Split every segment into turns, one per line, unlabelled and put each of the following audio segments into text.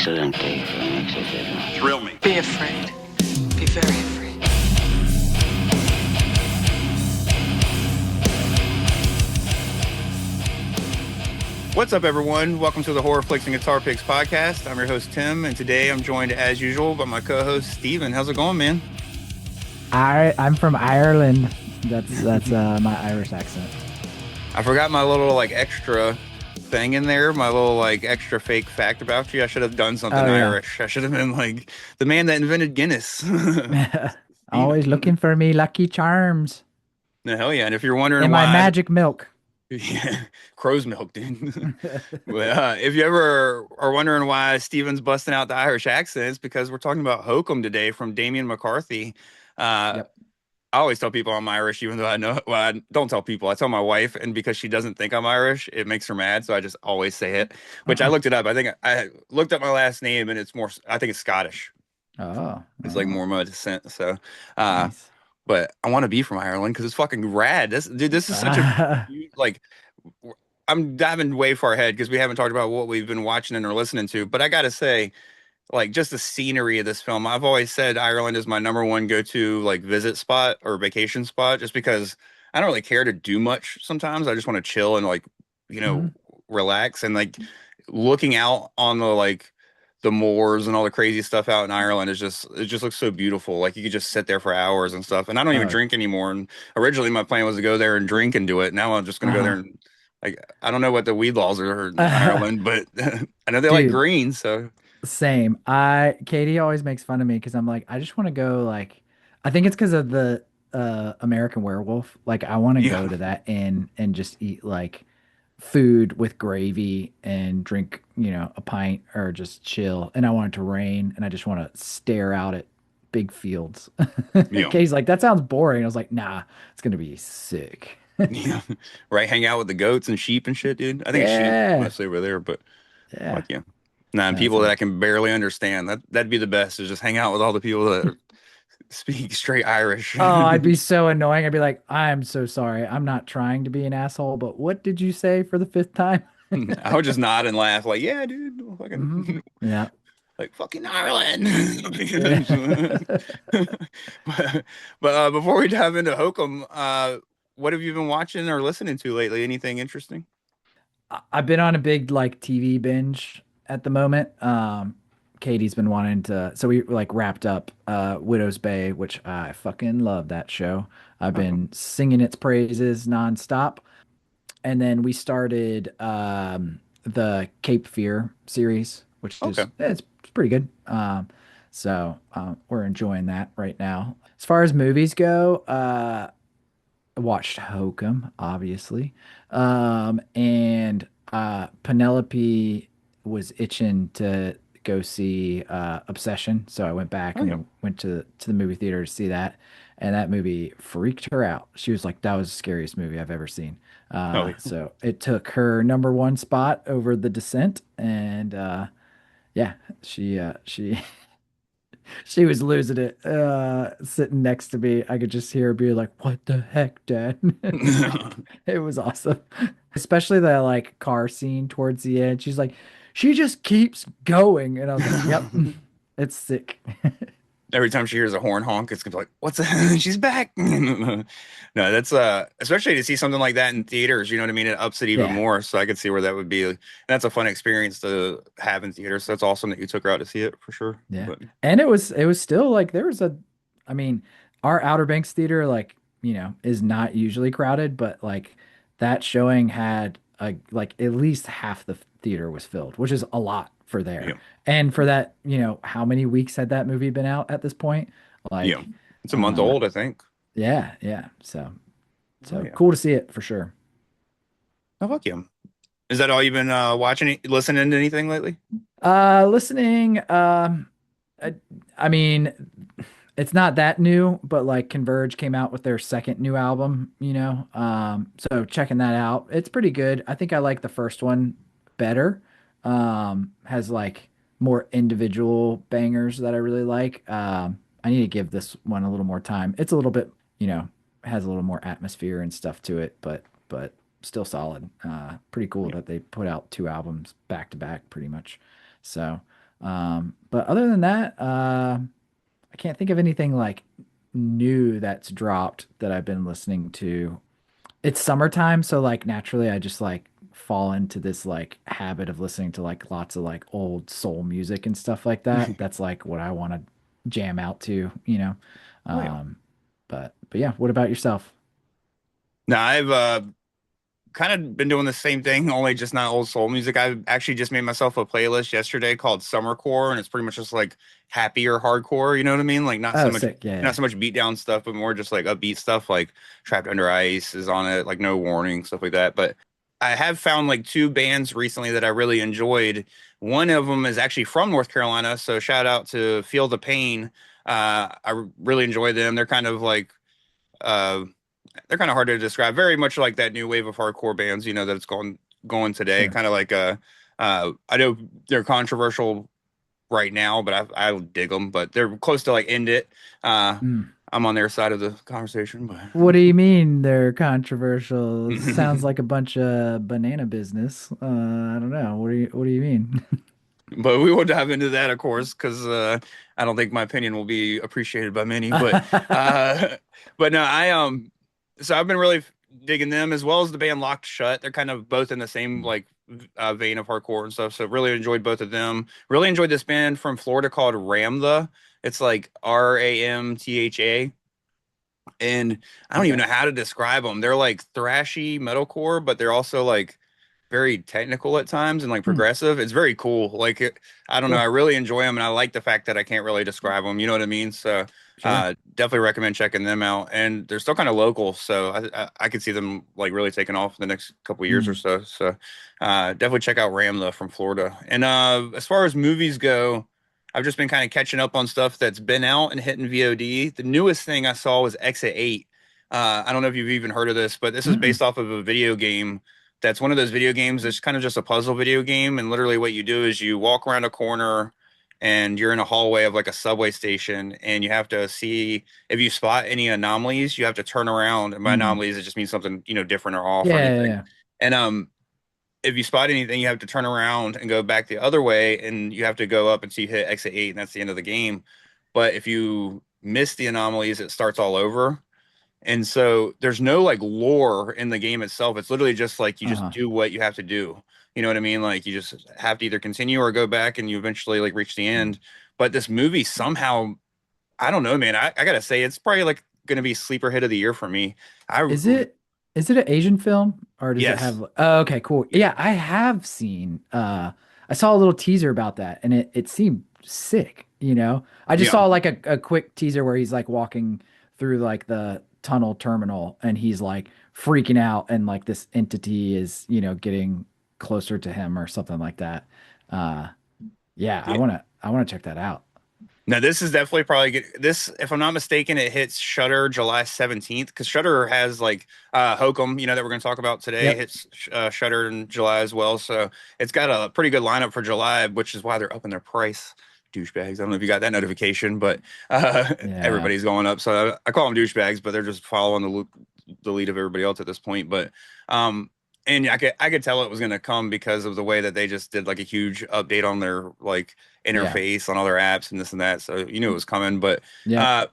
Excelente, etc.
Thrill me.
Be afraid. Be very afraid.
What's up, everyone? Welcome to the Horror Flicks and Guitar Picks podcast. I'm your host, Tim, and today I'm joined, as usual, by my co-host, Steven. How's it going, man?
I'm from Ireland. That's my Irish accent.
I forgot my little, extra thing in there, my little, extra fake fact about you. I should have done something Irish. I should have been, the man that invented Guinness.
Always looking for me lucky charms.
No, hell yeah. And if you're wondering
and
why...
my magic milk.
Yeah, crow's milk, dude. If you ever are wondering why Steven's busting out the Irish accent, it's because we're talking about Hokum today from Damian McCarthy. Yep. I always tell people I'm Irish, even though I know. Well, I don't tell people. I tell my wife, and because she doesn't think I'm Irish, it makes her mad. So I just always say it. Which I looked it up. I think I looked up my last name, and it's more. I think it's Scottish. It's more my descent. So, nice. But I want to be from Ireland because it's fucking rad. This is such a I'm diving way far ahead because we haven't talked about what we've been watching and or listening to. But I gotta say, just the scenery of this film. I've always said Ireland is my number one go-to visit spot or vacation spot, just because I don't really care to do much. Sometimes I just want to chill and relax, and looking out on the moors and all the crazy stuff out in Ireland it just looks so beautiful. You could just sit there for hours and stuff. And I don't even drink anymore. And originally my plan was to go there and drink and do it. Now I'm just gonna go there and I don't know what the weed laws are in Ireland, but I know they like green. So
same. Katie always makes fun of me because I'm I just want to go. I think it's because of the American Werewolf. I want to go to that inn and just eat food with gravy and drink, a pint or just chill. And I want it to rain and I just want to stare out at big fields. Katie's that sounds boring. I was like, nah, it's going to be sick.
Yeah. Right. Hang out with the goats and sheep and shit, dude. I think it's sheep mostly over there, but fuck yeah. Nah, and people that I can barely understand. That'd be the best, is just hang out with all the people that speak straight Irish.
Oh, I'd be so annoying. I'd be like, I'm so sorry. I'm not trying to be an asshole, but what did you say for the 5th time?
I would just nod and laugh yeah, dude. Fucking
yeah.
Fucking Ireland. but before we dive into Hokum, what have you been watching or listening to lately? Anything interesting?
I've been on a big TV binge at the moment. Katie's been wanting to, so we wrapped up Widow's Bay, which I fucking love that show. I've been singing its praises nonstop. And then we started the Cape Fear series, which is it's pretty good. So we're enjoying that right now. As far as movies go, I watched Hokum, obviously. And Penelope was itching to go see Obsession, so I went back and went to the movie theater to see that, and that movie freaked her out. She was like, that was the scariest movie I've ever seen. So it took her number one spot over The Descent, and she she was losing it sitting next to me. I could just hear her be like, what the heck, Dad? It was awesome, especially the car scene towards the end. She's like, she just keeps going. And I was like, yep, it's sick.
Every time she hears a horn honk, it's gonna be like, what's that? She's back. No, that's especially to see something like that in theaters, you know what I mean? It ups it even more. So I could see where that would be. That's a fun experience to have in theaters. So that's awesome that you took her out to see it for sure.
Yeah. And it was still there was our Outer Banks theater, is not usually crowded, but that showing had at least half the theater was filled, which is a lot for there. Yeah. And for that, how many weeks had that movie been out at this point?
It's a month old, I think.
Yeah. So cool to see it for sure.
Oh, fuck yeah. Is that all you've been listening to anything lately?
Listening, it's not that new, but Converge came out with their second new album, so checking that out. It's pretty good. I think I like the first one better. Has more individual bangers that I really like. I need to give this one a little more time. It's a little bit, has a little more atmosphere and stuff to it, but still solid. Pretty cool that they put out 2 albums back to back pretty much. So But other than that, I can't think of anything like new that's dropped that I've been listening to. It's summertime, so like naturally I just like fall into this like habit of listening to like lots of like old soul music and stuff like that. That's like what I want to jam out to, you know.
Oh yeah.
But yeah, what about yourself?
Now I've kind of been doing the same thing, only just not old soul music. I actually just made myself a playlist yesterday called Summercore, and it's pretty much just like happier hardcore. You know what I mean? Like
Oh, sick. Yeah,
not
yeah.
so much beat down stuff, but more just like upbeat stuff. Like Trapped Under Ice is on it, like No Warning, stuff like that. But I have found like two bands recently that I really enjoyed. One of them is actually from North Carolina, so shout out to Feel the Pain. Really enjoy them. Uh, they're kind of hard to describe. Very much like that new wave of hardcore bands, that's going today.
Sure.
Kind of like I know they're controversial right now, but I dig them. But they're close to like end it.
Mm.
I'm on their side of the conversation, but
What do you mean they're controversial? Sounds like a bunch of banana business. I don't know. What do you mean?
but we will dive into that, of course, because I don't think my opinion will be appreciated by many. But uh, but no, so I've been really digging them as well as the band Locked Shut. They're kind of both in the same like vein of hardcore and stuff. So really enjoyed both of them. Really enjoyed this band from Florida called Ramtha. It's like Ramtha. And I don't even
Okay.
know how to describe them. They're like thrashy metalcore, but they're also like very technical at times and like
Hmm.
progressive. It's very cool. I don't know. I
Cool.
really enjoy them, and I like the fact that I can't really describe them. You know what I mean? So,
Sure.
definitely recommend checking them out. And they're still kind of local, so I could see them like really taking off in the next couple of years or
Mm.
so. So, definitely check out Ramla from Florida. And as far as movies go, I've just been kind of catching up on stuff that's been out and hitting VOD. The newest thing I saw was Exit 8. I don't know if you've even heard of this, but this is
Mm-mm.
based off of a video game that's one of those video games that's kind of just a puzzle video game. And literally, what you do is you walk around a corner and you're in a hallway of like a subway station, and you have to see if you spot any anomalies, you have to turn around. And by
Mm.
anomalies, it just means something, different or off or
Yeah, yeah,
anything.
yeah.
And if you spot anything, you have to turn around and go back the other way, and you have to go up until you hit exit 8, and that's the end of the game. But if you miss the anomalies, it starts all over. And so there's no like lore in the game itself. It's literally just like you just
Uh-huh.
do what you have to do. You know what I mean? Like you just have to either continue or go back, and you eventually like reach the end. But this movie somehow, I don't know, man. I gotta say, it's probably like gonna be sleeper hit of the year for me. I
Is it is it an Asian film or does it
Yes.
have oh, okay, cool. Yeah, I have seen I saw a little teaser about that and it seemed sick, you know. I just
Yeah.
saw like a quick teaser where he's like walking through like the tunnel terminal and he's like freaking out and like this entity is, getting closer to him or something like that. Uh yeah, I
Yeah.
want to I want to check that out.
Now this is definitely probably good. This, if I'm not mistaken, it hits Shutter July 17th because Shutter has like Hokum, that we're going to talk about today,
Yep.
hits Shutter in July as well. So it's got a pretty good lineup for July, which is why they're upping their price. Douchebags. I don't know if you got that notification, but
Yeah.
everybody's going up. So I call them douchebags, but they're just following the lead of everybody else at this point. But um, and I could tell it was going to come because of the way that they just did like a huge update on their like
Yeah.
interface on all their apps and this and that. So you knew it was coming. But
Yep.
uh,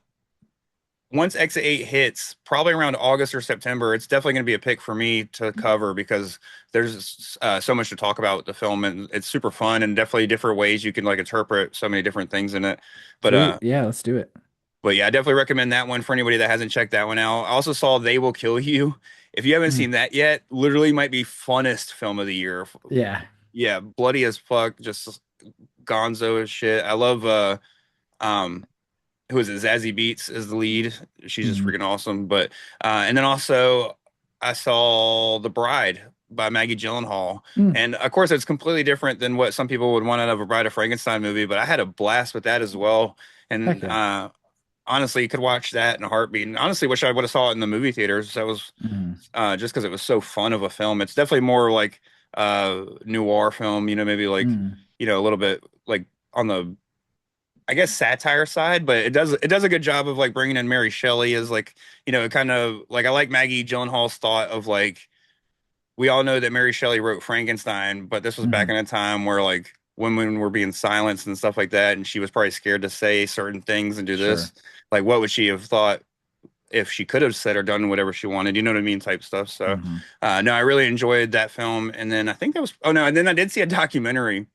once Exit 8 hits, probably around August or September, it's definitely going to be a pick for me to cover because there's so much to talk about with the film, and it's super fun and definitely different ways you can like interpret so many different things in it. But
Sweet. Yeah, let's do it.
yeah, I definitely recommend that one for anybody that hasn't checked that one out. I also saw They Will Kill You. If you haven't
Mm.
seen that yet, literally might be funnest film of the year.
Yeah.
Yeah, bloody as fuck, just gonzo as shit. I love um who is it? Zazie Beetz is the lead. She's just
Mhm.
freaking awesome. But and then also I saw The Bride by Maggie Gyllenhaal.
Mm.
And of course it's completely different than what some people would want out of a Bride of Frankenstein movie, but I had a blast with that as well.
Heck
And
yeah.
honestly, you could watch that in a heartbeat. And honestly, wish I would have saw it in the movie theaters. That was
Mhm.
just because it was so fun of a film. It's definitely more like noir film, maybe like,
Mm.
a little bit like on the, I guess, satire side, but it does a good job of like bringing in Mary Shelley as like, kind of like, I like Maggie Gyllenhaal's thought of like, we all know that Mary Shelley wrote Frankenstein, but this was back
Mhm.
in a time where like women were being silenced and stuff like that, and she was probably scared to say certain things and do this.
Sure.
Like, what would she have thought if she could have said or done whatever she wanted? You know what I mean? Type stuff. So,
Hmm.
no, I really enjoyed that film. And then I think that was, oh no, and then I did see a documentary.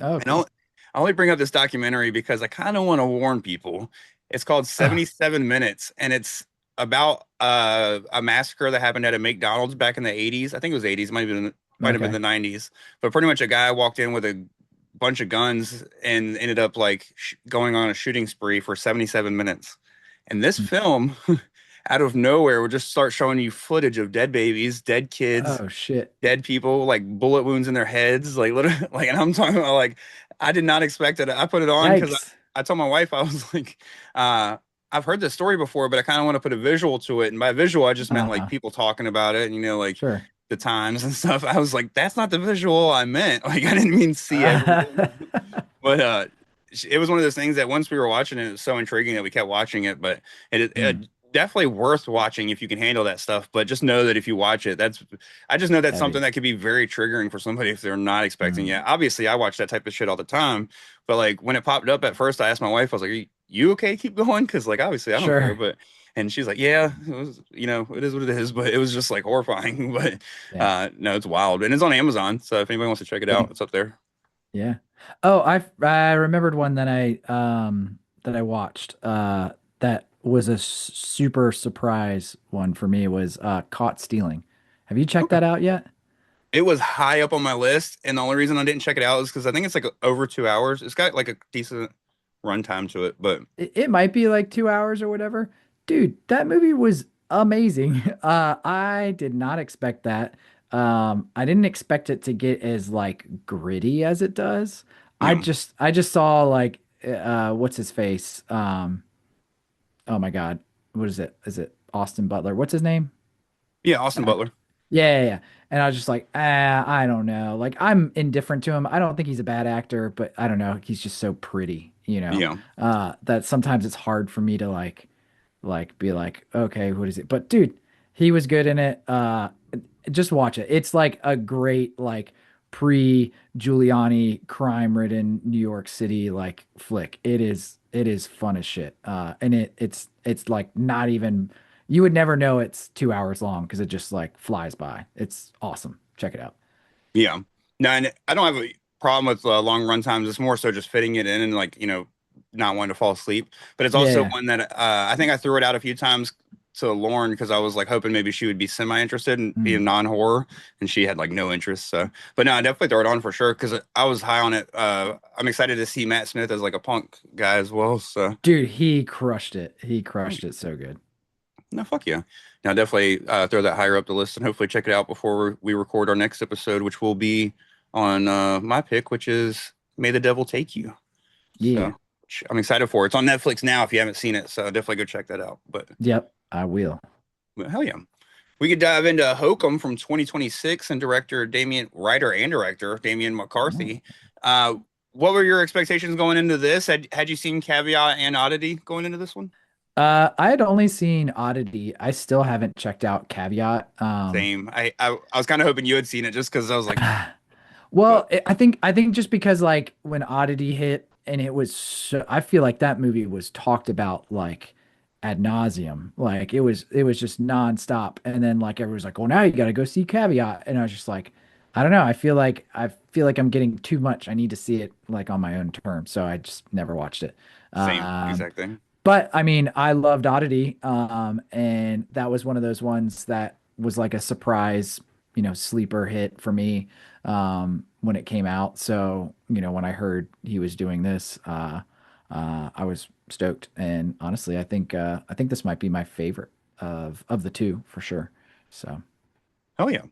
Oh,
And
cool.
I only bring up this documentary because I kind of want to warn people. It's called
Oh,
77 Minutes, and it's about a massacre that happened at a McDonald's back in the 80s. I think it was 80s, might have been
okay.
the 90s. But pretty much a guy walked in with a bunch of guns and ended up like going on a shooting spree for 77 minutes. And this
Mm.
film, out of nowhere, would just start showing you footage of dead babies, dead kids,
Oh shit.
dead people, like bullet wounds in their heads, like literally, like, and I'm talking about like, I did not expect it. I put it on because
Yikes.
I told my wife, I was like, uh, I've heard this story before, but I kind of want to put a visual to it. And by visual, I just meant like
Uh-huh.
people talking about it, like
Sure.
the times and stuff. I was like, that's not the visual I meant. Like, I didn't mean see everything, but it was one of those things that once we were watching it, it was so intriguing that we kept watching it. But
Mm,
definitely worth watching if you can handle that stuff. But just know that if you watch it, I just know that's something
heavy.
that could be very triggering for somebody if they're not expecting it.
Mm.
Obviously, I watch that type of shit all the time, but like when it popped up at first, I asked my wife, I was like, "Are you okay? Keep going," because like obviously I don't care,
Sure.
but. And she's like, "Yeah, it was, it is what it is." But it was just like horrifying. But
Yeah.
no, it's wild, and it's on Amazon. So if anybody wants to check it out,
Dang.
it's up there.
Yeah. Oh, I remembered one that I watched that was a super surprise one for me was Caught Stealing. Have you checked
Okay.
that out yet?
It was high up on my list, and the only reason I didn't check it out is because I think it's like over 2 hours. It's got like a decent runtime to it, but
It might be like 2 hours or whatever. Dude, that movie was amazing. I did not expect that. I didn't expect it to get as like gritty as it does.
yeah,
I just saw like what's his face? Oh my God. What is it? Is it Austin Butler? What's his name?
yeah, Austin Butler,
Yeah, yeah, yeah. And I was just like, I don't know. Like I'm indifferent to him. I don't think he's a bad actor, but I don't know. He's just so pretty,
yeah,
that sometimes it's hard for me to like be like, okay, what is it? But dude, he was good in it. Just watch it. It's like a great like pre-Giuliani crime-ridden New York City like flick. It is fun as shit. And it's like not even you would never know it's 2 hours long because it just like flies by. It's awesome. Check it out.
yeah. No, and I don't have a problem with long run times. It's more so just fitting it in and like not wanting to fall asleep. But it's also
Yeah.
one that I think I threw it out a few times to Lauren because I was like hoping maybe she would be semi-interested in
Mm.
being non-horror, and she had like no interest. So, but no, I definitely throw it on for sure because I was high on it. I'm excited to see Matt Smith as like a punk guy as well. So,
Dude, he crushed it. He
oh,
crushed it so good.
no, fuck yeah. Now definitely throw that higher up the list and hopefully check it out before we record our next episode, which will be on my pick, which is May the Devil Take You.
Yeah.
So which I'm excited for. It's on Netflix now if you haven't seen it, so definitely go check that out.
Yep, I will.
But hell yeah. We could dive into Hokum from 2026 and writer and director Damian
Oh.
McCarthy. Uh, what were your expectations going into this? Had you seen Caveat and Oddity going into this one?
I had only seen Oddity. I still haven't checked out Caveat.
Same. I was kind of hoping you had seen it just because I was like, but
Well, I think just because like when Oddity hit and it was so, I feel like that movie was talked about like ad nauseum. Like it was just nonstop. And then like everyone's like, well, now you got to go see Caveat. And I was just like, I don't know. I feel like I'm getting too much. I need to see it like on my own terms. So I just never watched it.
same
Um,
exact thing.
But I mean, I loved Oddity, and that was one of those ones that was like a surprise, sleeper hit for me, when it came out. So, when I heard he was doing this, I was stoked. And honestly, I think this might be my favorite of the two for sure. So,
Hell yeah.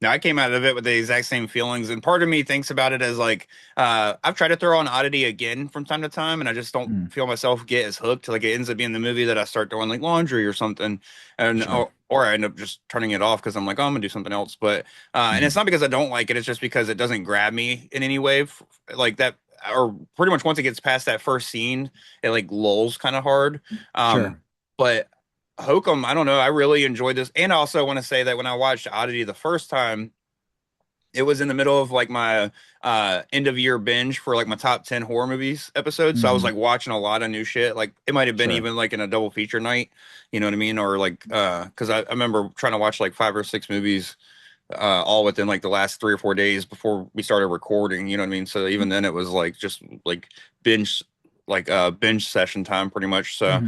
No, I came out of it with the exact same feelings, and part of me thinks about it as like I've tried to throw on Oddity again from time to time, and I just don't
mm,
feel myself get as hooked. Like it ends up being the movie that I start doing like laundry or something, and
sure.
or I end up just turning it off because I'm like, oh, I'm gonna do something else. But and it's
Mhm.
not because I don't like it; it's just because it doesn't grab me in any way, like that. Or pretty much once it gets past that first scene, it like lulls kind of hard. Um,
Sure.
but Hokum, I don't know. I really enjoyed this, and I also want to say that when I watched Oddity the first time, It was in the middle of like my end of year binge for like my top 10 horror movies episodes. So I was like watching a lot of new shit. Like it might have been even like in a double feature night, you know what I mean? Or like because I remember trying to watch like 5 or 6 movies all within like the last 3 or 4 days before we started recording, you know what I mean? So even then it was like just like binge binge session time pretty much. So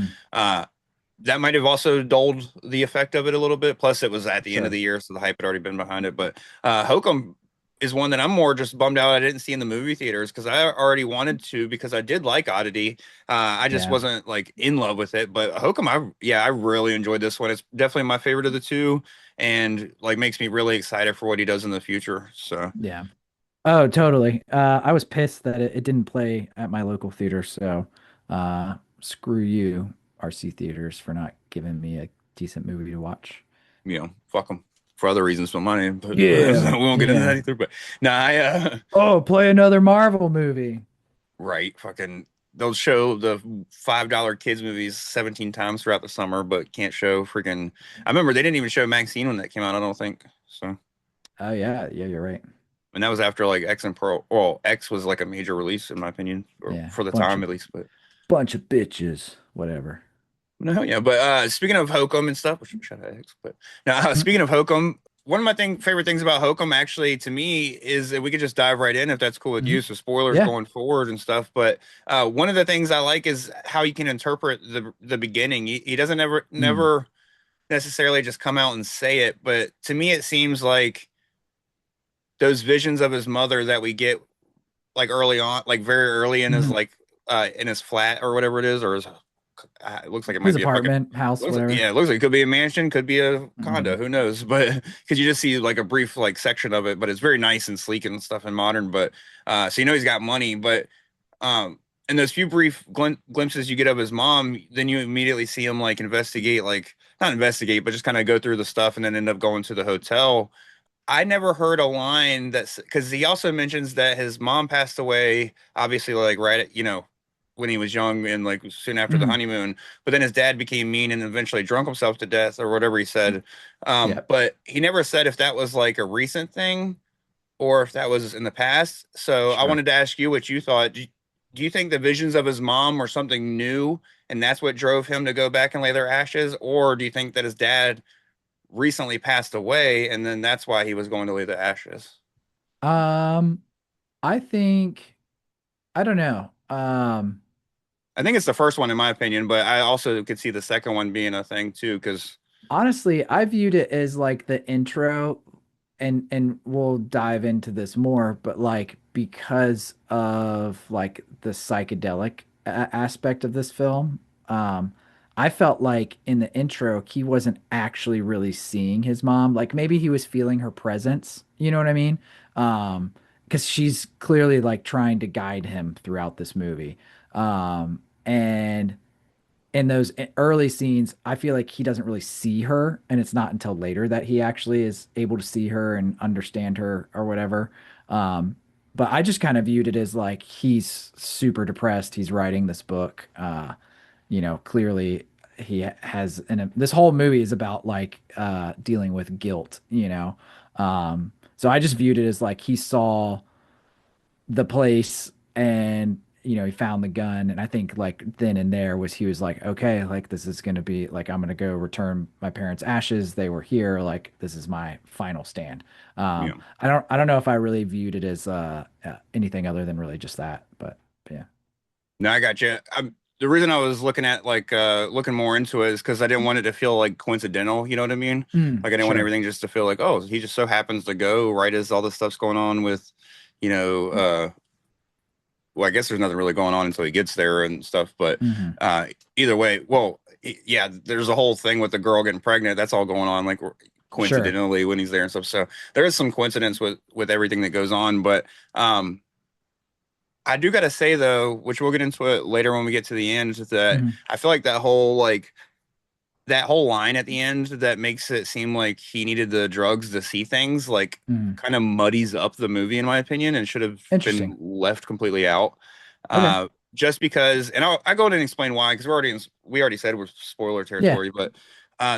that might have also dulled the effect of it a little bit. Plus, it was at the end of the year, so the hype had already been behind it. But Hokum is one that I'm more just bummed out I didn't see in the movie theaters because I already wanted to because I did like Oddity. I just wasn't like in love with it. But Hokum, I really enjoyed this one. It's definitely my favorite of the two, and like makes me really excited for what he does in the future. So
Yeah. Oh, totally. I was pissed that it didn't play at my local theater, so screw you, RC theaters, for not giving me a decent movie to watch.
fuck him for other reasons for money, but
Yeah.
we won't get into that either. But no,
Oh, play another Marvel movie.
right, fucking they'll show the $5 kids movies 17 times throughout the summer, but can't show freaking. I remember they didn't even show Maxine when that came out. I don't think so.
Oh yeah, you're right.
And that was after like X and Pro. Well, X was like a major release in my opinion, or
Yeah,
for the time at least. But
bunch of bitches, whatever.
no, yeah. But speaking of Hokum and stuff, shut up, X. But now speaking of Hokum, one of my favorite things about Hokum actually to me is that we could just dive right in if that's cool with you. So spoilers going forward and stuff. But one of the things I like is how you can interpret the beginning. He doesn't never necessarily just come out and say it, but to me it seems like those visions of his mother that we get like early on, like very early in his like in his flat or whatever it is, or his it looks like it might
His
be
apartment, house, whatever.
yeah, it looks like it could be a mansion, could be a condo, who knows? But because you just see like a brief like section of it, but it's very nice and sleek and stuff and modern. But so you know he's got money, but in those few brief glimpses you get of his mom, then you immediately see him like investigate, like not investigate, but just kind of go through the stuff and then end up going to the hotel. I never heard a line that's because he also mentions that his mom passed away, obviously, like right at, when he was young and like soon after the honeymoon. But then his dad became mean and eventually drunk himself to death or whatever he said. But he never said if that was like a recent thing or if that was in the past. So I wanted to ask you what you thought. Do you think the visions of his mom were something new and that's what drove him to go back and lay their ashes? Or do you think that his dad recently passed away and then that's why he was going to lay the ashes?
I think I don't know.
I think it's the first one in my opinion, but I also could see the second one being a thing too, because
Honestly, I viewed it as like the intro, and we'll dive into this more, but like because of like the psychedelic aspect of this film, I felt like in the intro he wasn't actually really seeing his mom. Like maybe he was feeling her presence, you know what I mean? Because she's clearly like trying to guide him throughout this movie. And in those early scenes, I feel like he doesn't really see her, and it's not until later that he actually is able to see her and understand her or whatever. Um, but I just kind of viewed it as like he's super depressed. He's writing this book. Clearly he has, and this whole movie is about like dealing with guilt. So I just viewed it as like he saw the place and he found the gun, and I think like then and there was he was like, okay, like this is gonna be like I'm gonna go return my parents' ashes. They were here, like this is my final stand.
yeah.
I don't know if I really viewed it as anything other than really just that, but yeah.
No, I got you. The reason I was looking at like looking more into it is because I didn't want it to feel like coincidental. You know what I mean? Like I didn't want everything just to feel like, oh, he just so happens to go right as all this stuff's going on with, you know, well, I guess there's nothing really going on until he gets there and stuff. But either way, well, yeah, there's a whole thing with the girl getting pregnant. That's all going on like coincidentally when he's there and stuff. So there is some coincidence with everything that goes on. But I do got to say though, which we'll get into it later when we get to the end, that I feel like that whole line at the end that makes it seem like he needed the drugs to see things like kind of muddies up the movie in my opinion and should have been left completely out. Just because, and I go ahead and explain why, because we already said we're spoiler territory, but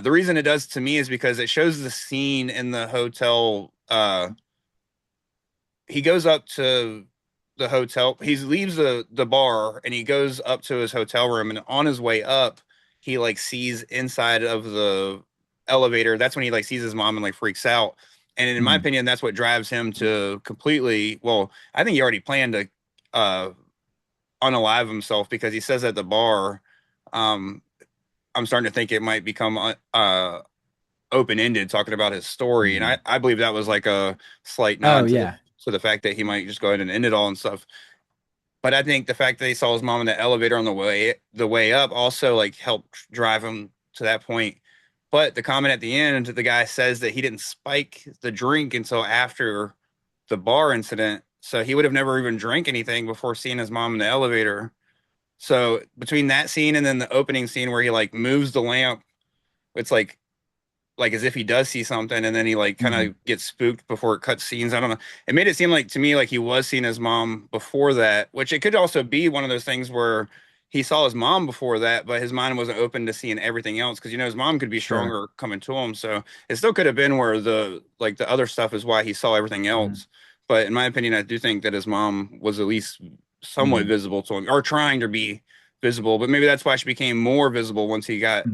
the reason it does to me is because it shows the scene in the hotel he goes up to the hotel. He leaves the bar and he goes up to his hotel room. And on his way up, he like sees inside of the elevator. That's when he like sees his mom and like freaks out. And in my opinion, that's what drives him to completely. Well, I think he already planned to unalive himself because he says at the bar, um, I'm starting to think it might become open-ended, talking about his story. And I believe that was like a slight nod to the fact that he might just go ahead and end it all and stuff. But I think the fact that he saw his mom in the elevator on the way up also like helped drive him to that point. But the comment at the end, the guy says that he didn't spike the drink until after the bar incident. So he would have never even drank anything before seeing his mom in the elevator. So between that scene and then the opening scene where he like moves the lamp, it's like as if he does see something and then he like kind of gets spooked before it cuts scenes. I don't know. It made it seem like to me like he was seeing his mom before that, which it could also be one of those things where he saw his mom before that, but his mind wasn't open to seeing everything else because his mom could be stronger coming to him. So it still could have been where the other stuff is why he saw everything else. But in my opinion, I do think that his mom was at least somewhat visible to him or trying to be visible, but maybe that's why she became more visible once he got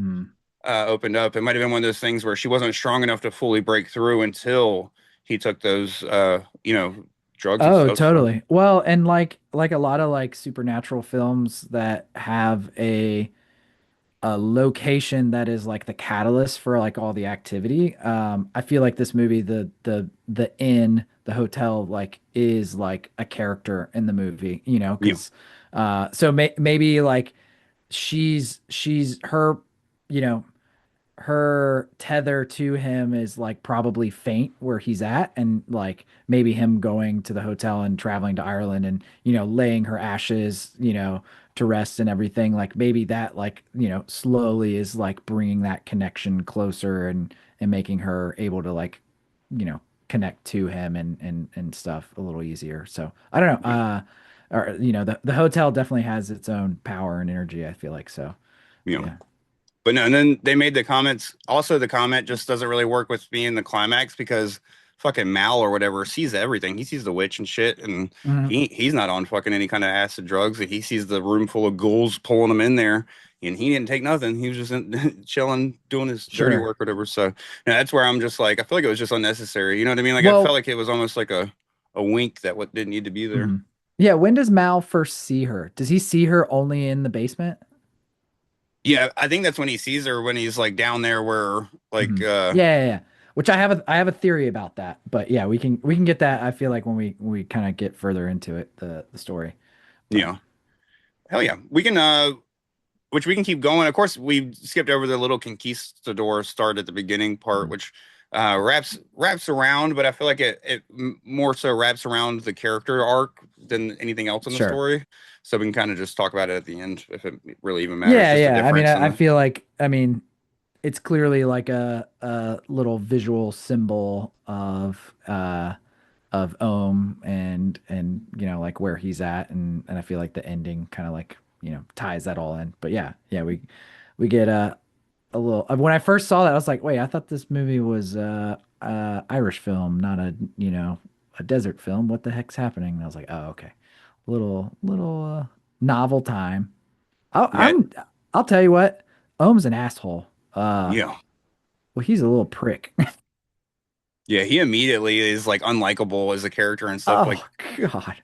opened up. It might have been one of those things where she wasn't strong enough to fully break through until he took those, drugs.
Oh, totally. Well, and like a lot of like supernatural films that have a location that is like the catalyst for like all the activity. I feel like this movie, the inn, the hotel, like is like a character in the movie, because so maybe like she's her, you know, her tether to him is like probably faint where he's at, and like maybe him going to the hotel and traveling to Ireland and laying her ashes to rest and everything, like maybe that like slowly is like bringing that connection closer and making her able to like connect to him and stuff a little easier. So I don't know, or the hotel definitely has its own power and energy, I feel like. So yeah.
But no, and then they made the comments. Also, the comment just doesn't really work with me in the climax because fucking Mal or whatever sees everything. He sees the witch and shit, and he's not on fucking any kind of acid drugs. He sees the room full of ghouls pulling him in there, and he didn't take nothing. He was just chilling, doing his dirty work or whatever. So that's where I'm just like, I feel like it was just unnecessary. You know what I mean? Like I felt like it was almost like a wink that what didn't need to be there.
Yeah. When does Mal first see her? Does he see her only in the basement?
Yeah, I think that's when he sees her when he's like down there where like
yeah. Which I have a theory about that, but yeah, we can get that. I feel like when we kind of get further into it, the story. But,
yeah, hell yeah, we can which we can keep going. Of course, we skipped over the little conquistador start at the beginning part, which wraps around, but I feel like it more so wraps around the character arc than anything else in the story. So we can kind of just talk about it at the end if it really even matters.
Yeah. I mean, I feel like, it's clearly like a little visual symbol of Ohm and like where he's at, and I feel like the ending kind of like ties that all in. But yeah, we get a little. When I first saw that, I was like, wait, I thought this movie was Irish film, not a desert film. What the heck's happening? And I was like, oh, okay, little novel time. I'll tell you what, Ohm's an asshole.
Yeah.
Well, he's a little prick.
Yeah, he immediately is like unlikable as a character and stuff.
Oh,
like
God.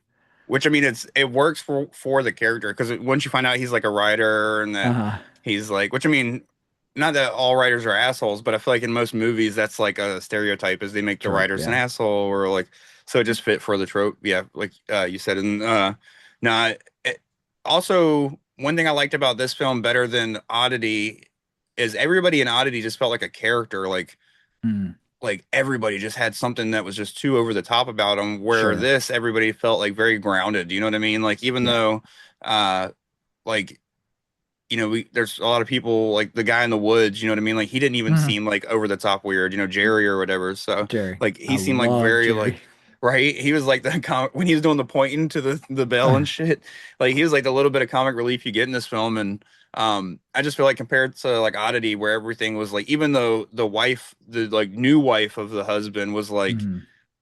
Which I mean, it works for the character because once you find out he's like a writer and that he's like, which I mean, not that all writers are assholes, but I feel like in most movies that's like a stereotype is they make the writers an asshole or like so it just fit for the trope. Yeah, like you said, and nah. Also, one thing I liked about this film better than Oddity is everybody in Oddity just felt like a character, like everybody just had something that was just too over the top about them, where this everybody felt like very grounded. You know what I mean? Like even though like there's a lot of people like the guy in the woods, you know what I mean? Like he didn't even seem like over the top weird, Jerry or whatever. So
Jerry.
Like he seemed like very
Jerry.
like right. He was like the when he was doing the pointing to the bell and shit. Like he was like the little bit of comic relief you get in this film. And I just feel like compared to like Oddity, where everything was like, even though the wife, the like new wife of the husband was like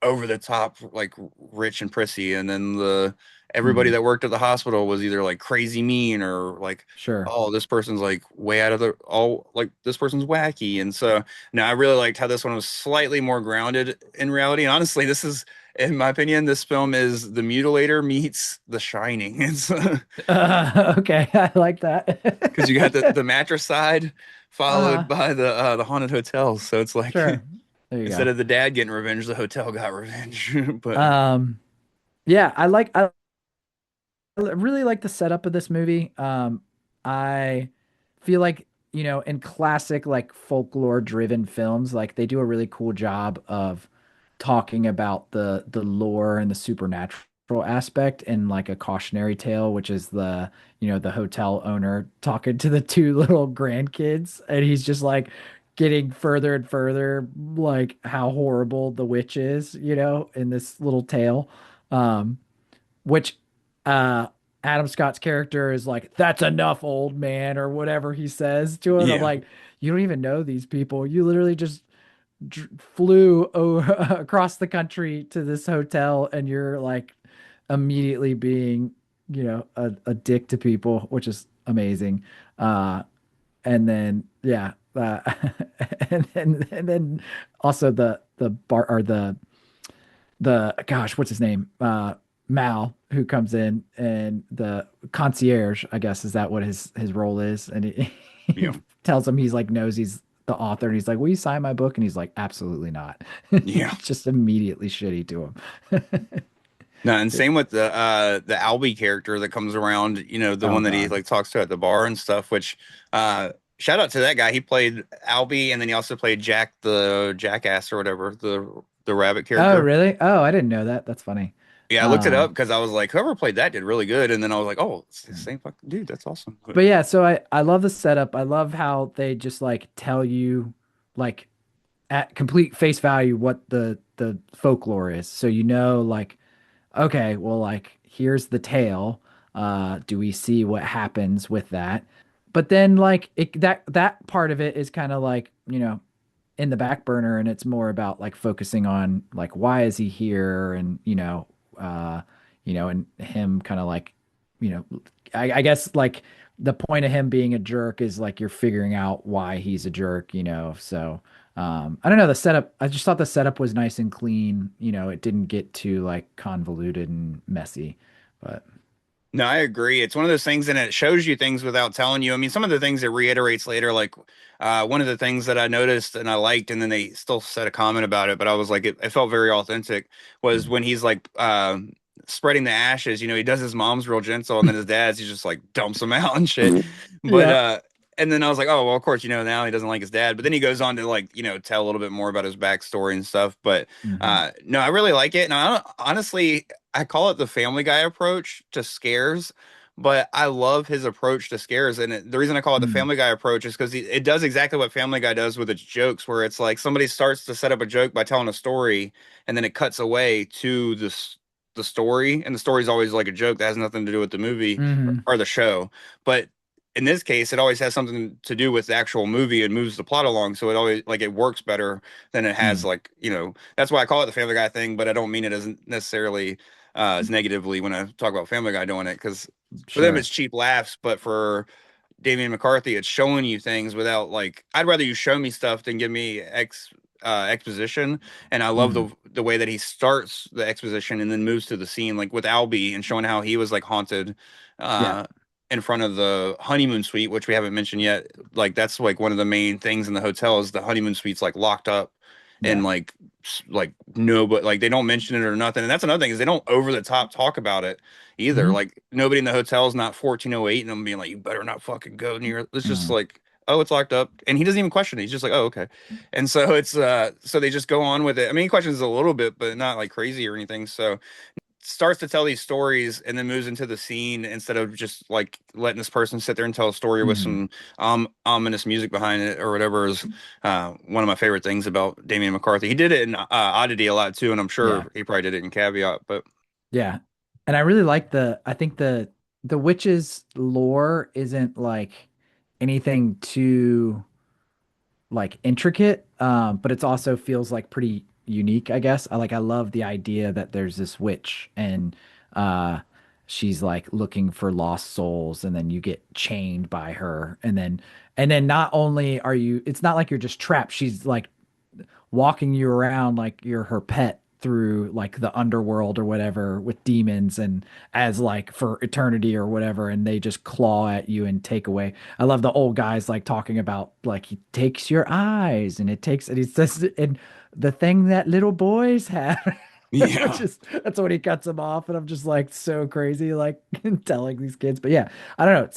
over the top, like rich and prissy, and then the everybody
Mm,
that worked at the hospital was either like crazy mean or like,
sure.
oh, this person's like way out of the all like this person's wacky. And so now I really liked how this one was slightly more grounded in reality. And honestly, this is, in my opinion, this film is The Mutilator meets The Shining. It's
Okay, I like that.
because you got the mattress side followed
Uh,
by the haunted hotel. So it's like
sure. There you
instead
go.
of the dad getting revenge, the hotel got revenge. But
Um, yeah, I really like the setup of this movie. I feel like, in classic like folklore driven films, like they do a really cool job of talking about the lore and the supernatural aspect in like a cautionary tale, which is the hotel owner talking to the two little grandkids, and he's just like getting further and further like how horrible the witch is, in this little tale. Um, which uh Adam Scott's character is like, "That's enough, old man," or whatever he says to him. I'm
yeah,
like, you don't even know these people. You literally just flew across the country to this hotel, and you're like immediately being, a dick to people, which is amazing. And then yeah, and then also the bar or the gosh, what's his name? Mal, who comes in, and the concierge, I guess, is that what his role is? And he
yeah,
tells him he's like knows he's the author, and he's like, "Will you sign my book?" And he's like, "Absolutely not."
yeah.
Just immediately shitty to him.
No, and same with the Albie character that comes around, the
Oh
one that he
God.
like talks to at the bar and stuff, which shout out to that guy. He played Albie and then he also played Jack the jackass or whatever, the rabbit
Oh
character.
really? Oh, I didn't know that. That's funny.
Yeah, I looked it up
Um,
because I was like, whoever played that did really good. And then I was like, oh, it's the same fucking dude. That's awesome. But
but yeah, so I love the setup. I love how they just like tell you like at complete face value what the folklore is. So like, okay, well, like here's the tale. Do we see what happens with that? But then like that part of it is kind of like, in the back burner, and it's more about like focusing on like why is he here, and and him kind of like, you know I guess like the point of him being a jerk is like you're figuring out why he's a jerk, so I don't know, the setup, I just thought the setup was nice and clean, it didn't get too like convoluted and messy, but
no, I agree. It's one of those things, and it shows you things without telling you. I mean, some of the things it reiterates later, like one of the things that I noticed and I liked, and then they still said a comment about it, but I was like, it felt very authentic, was
mm.
when he's like spreading the ashes. He does his mom's real gentle, and then his dad's, he just like dumps them out and shit. But
Yeah.
and then I was like, oh, well, of course, now he doesn't like his dad. But then he goes on to like, tell a little bit more about his backstory and stuff. But
Hmm.
no, I really like it. And honestly, I call it the Family Guy approach to scares, but I love his approach to scares. And the reason I call it the
Mm.
Family Guy approach is because it does exactly what Family Guy does with its jokes, where it's like somebody starts to set up a joke by telling a story, and then it cuts away to the story, and the story is always like a joke that has nothing to do with the movie
Hmm.
or the show. But in this case, it always has something to do with the actual movie and moves the plot along. So it always like it works better than it has
Mm.
like, that's why I call it the Family Guy thing, but I don't mean it as necessarily as negatively when I talk about Family Guy doing it, because for them it's
Sure.
cheap laughs, but for Damian McCarthy, it's showing you things without like, I'd rather you show me stuff than give me exposition. And I love
Hmm.
the way that he starts the exposition and then moves to the scene, like with Albie and showing how he was like haunted
Yeah.
uh in front of the honeymoon suite, which we haven't mentioned yet. Like that's like one of the main things in the hotel is the honeymoon suite's like locked up, and
Yeah.
like no, but like they don't mention it or nothing. And that's another thing, is they don't over the top talk about it either.
Hmm.
Like nobody in the hotel is not 1408 and them being like, you better not fucking go near. It's just
Hmm.
like, oh, it's locked up, and he doesn't even question it. He's just like, oh, okay. And so it's so they just go on with it. I mean, he questions a little bit, but not like crazy or anything. So starts to tell these stories and then moves into the scene instead of just like letting this person sit there and tell a story with
Hmm.
some ominous music behind it or whatever, is one of my favorite things about Damian McCarthy. He did it in Oddity a lot too, and I'm
Yeah.
sure he probably did it in Caveat. But
Yeah. And I really like I think the witch's lore isn't like anything too like intricate, but it's also feels like pretty, unique, I guess. I love the idea that there's this witch and uh she's like looking for lost souls, and then you get chained by her, and then not only are you, it's not like you're just trapped. She's like walking you around like you're her pet through like the underworld or whatever with demons, and as like for eternity or whatever, and they just claw at you and take away. I love the old guys like talking about like he takes your eyes and it takes, and he says, and the thing that little boys have. Which
Yeah.
is, that's when he cuts them off, and I'm just like so crazy like telling these kids. But yeah, I don't know, it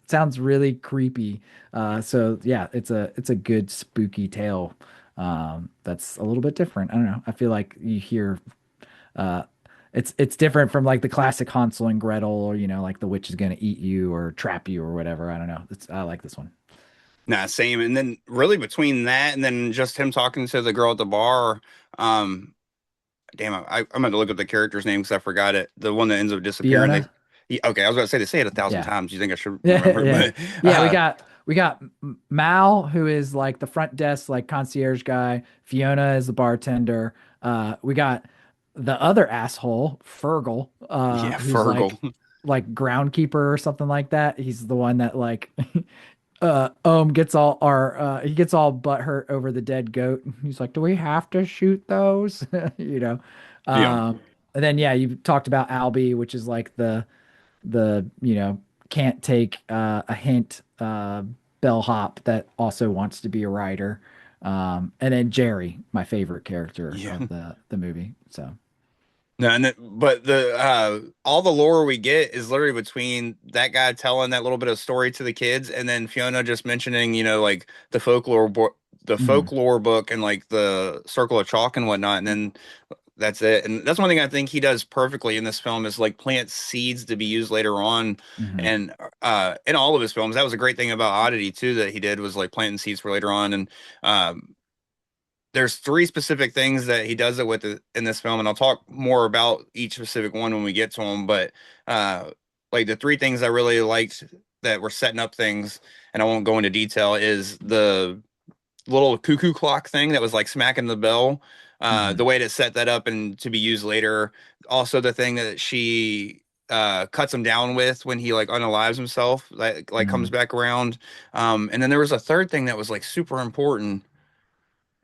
sounds really creepy. So yeah, it's a good spooky tale, that's a little bit different. I don't know. I feel like you hear uh it's different from like the classic Hansel and Gretel, or like the witch is gonna eat you or trap you or whatever. I don't know. I like this one.
Nah, same. And then really between that and then just him talking to the girl at the bar, um, damn, I'm going to look up the character's name because I forgot it. The one that ends up disappearing.
Fiona.
Yeah, okay, I was about to say they say it 1,000
Yeah.
times. You think I should
Yeah,
remember?
yeah.
But
Yeah,
uh,
we got Mal, who is like the front desk, like concierge guy. Fiona is the bartender. We got the other asshole, Fergal,
yeah,
who's
Fergal.
like groundkeeper or something like that. He's the one that like gets all our he gets all butthurt over the dead goat. He's like, "Do we have to shoot those?" You know.
Yeah,
Um, and then yeah, you talked about Albie, which is like the can't take a hint bellhop that also wants to be a writer, and then Jerry, my favorite character
yeah.
of the movie. So
No, and but the all the lore we get is literally between that guy telling that little bit of story to the kids, and then Fiona just mentioning, like the
mhm,
folklore book, and like the circle of chalk and whatnot, and then that's it. And that's one thing I think he does perfectly in this film is like plant seeds to be used later on,
mhm,
and in all of his films, that was a great thing about Oddity too that he did was like planting seeds for later on, and there's three specific things that he does it with in this film, and I'll talk more about each specific one when we get to them. But uh, like the three things I really liked that were setting up things, and I won't go into detail, is the little cuckoo clock thing that was like smacking the bell. The
mhm,
way to set that up and to be used later. Also, the thing that she cuts him down with when he like unalives himself, like comes
mhm.
back around. And then there was a third thing that was like super important,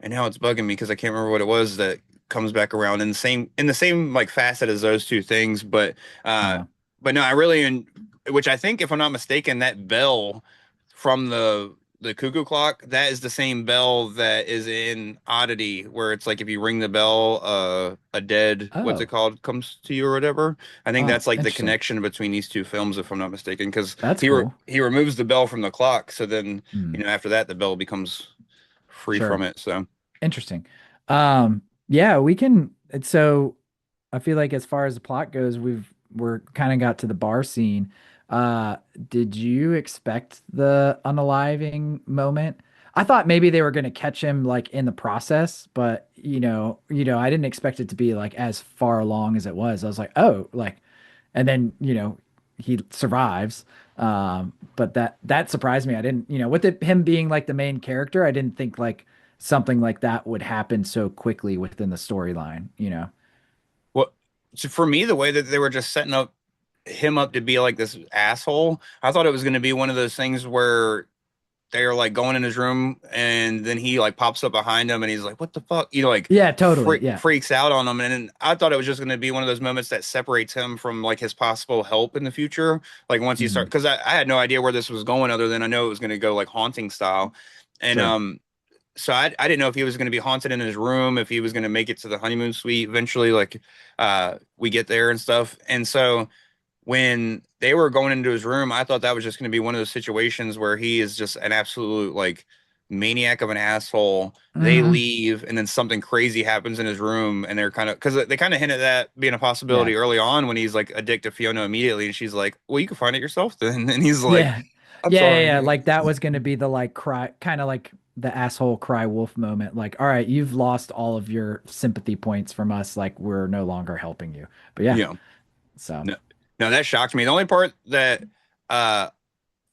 and now it's bugging me because I can't remember what it was that comes back around in the same like facet as those two things. Uh,
Uh,
but no, which I think if I'm not mistaken, that bell from the cuckoo clock, that is the same bell that is in Oddity, where it's like if you ring the bell, a dead what's it
oh,
called comes to you or whatever. I think
oh,
that's like the
interesting.
connection between these two films, if I'm not mistaken, because
That's cool.
he removes the bell from the clock, so then
Mm,
after that the bell becomes free from
sure.
it. So.
Interesting. Yeah, we can. So I feel like as far as the plot goes, we're kind of got to the bar scene. Uh, did you expect the unaliving moment? I thought maybe they were going to catch him like in the process, but I didn't expect it to be like as far along as it was. I was like, oh, like, and then he survives. But that surprised me. I didn't, with him being like the main character, I didn't think like something like that would happen so quickly within the storyline.
Well, so for me, the way that they were just setting up him up to be like this asshole, I thought it was going to be one of those things where they're like going in his room and then he like pops up behind him and he's like, "What the fuck?" Like
Yeah, totally. Yeah.
freaks out on him. And then I thought it was just going to be one of those moments that separates him from like his possible help in the future. Like once you start,
Hmm.
because I had no idea where this was going other than I know it was going to go like haunting style. And
Sure.
so I didn't know if he was going to be haunted in his room, if he was going to make it to the honeymoon suite eventually, like we get there and stuff. And so when they were going into his room, I thought that was just going to be one of those situations where he is just an absolute like maniac of an asshole. They
Hmm.
leave, and then something crazy happens in his room, and they're kind of because they kind of hinted at being a
Yeah.
possibility early on when he's like addicted to Fiona immediately, and she's like, "Well, you can find it yourself then," and he's like,
Yeah.
"I'm
Yeah, yeah,
sorry."
yeah. Like that was going to be the like cry, kind of like the asshole cry wolf moment. Like, all right, you've lost all of your sympathy points from us. Like, we're no longer helping you. But yeah,
Yeah.
so
No, no, that shocked me. The only part that uh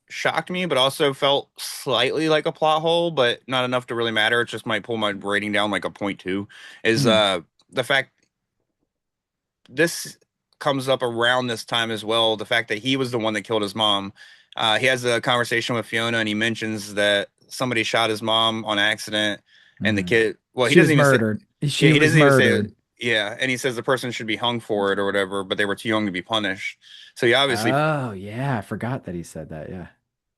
shocked me, but also felt slightly like a plot hole, but not enough to really matter. It just might pull my rating down like a 0.2. Is the fact this comes up around this time as well. The fact that he was the one that killed his mom. He has a conversation with Fiona, and he mentions that somebody shot his mom on accident, and the kid. Well, he
She was
doesn't even say.
murdered.
Yeah,
She
he
was
doesn't even say it.
murdered.
Yeah, and he says the person should be hung for it or whatever, but they were too young to be punished. So he obviously.
Oh yeah, I forgot that he said that. Yeah.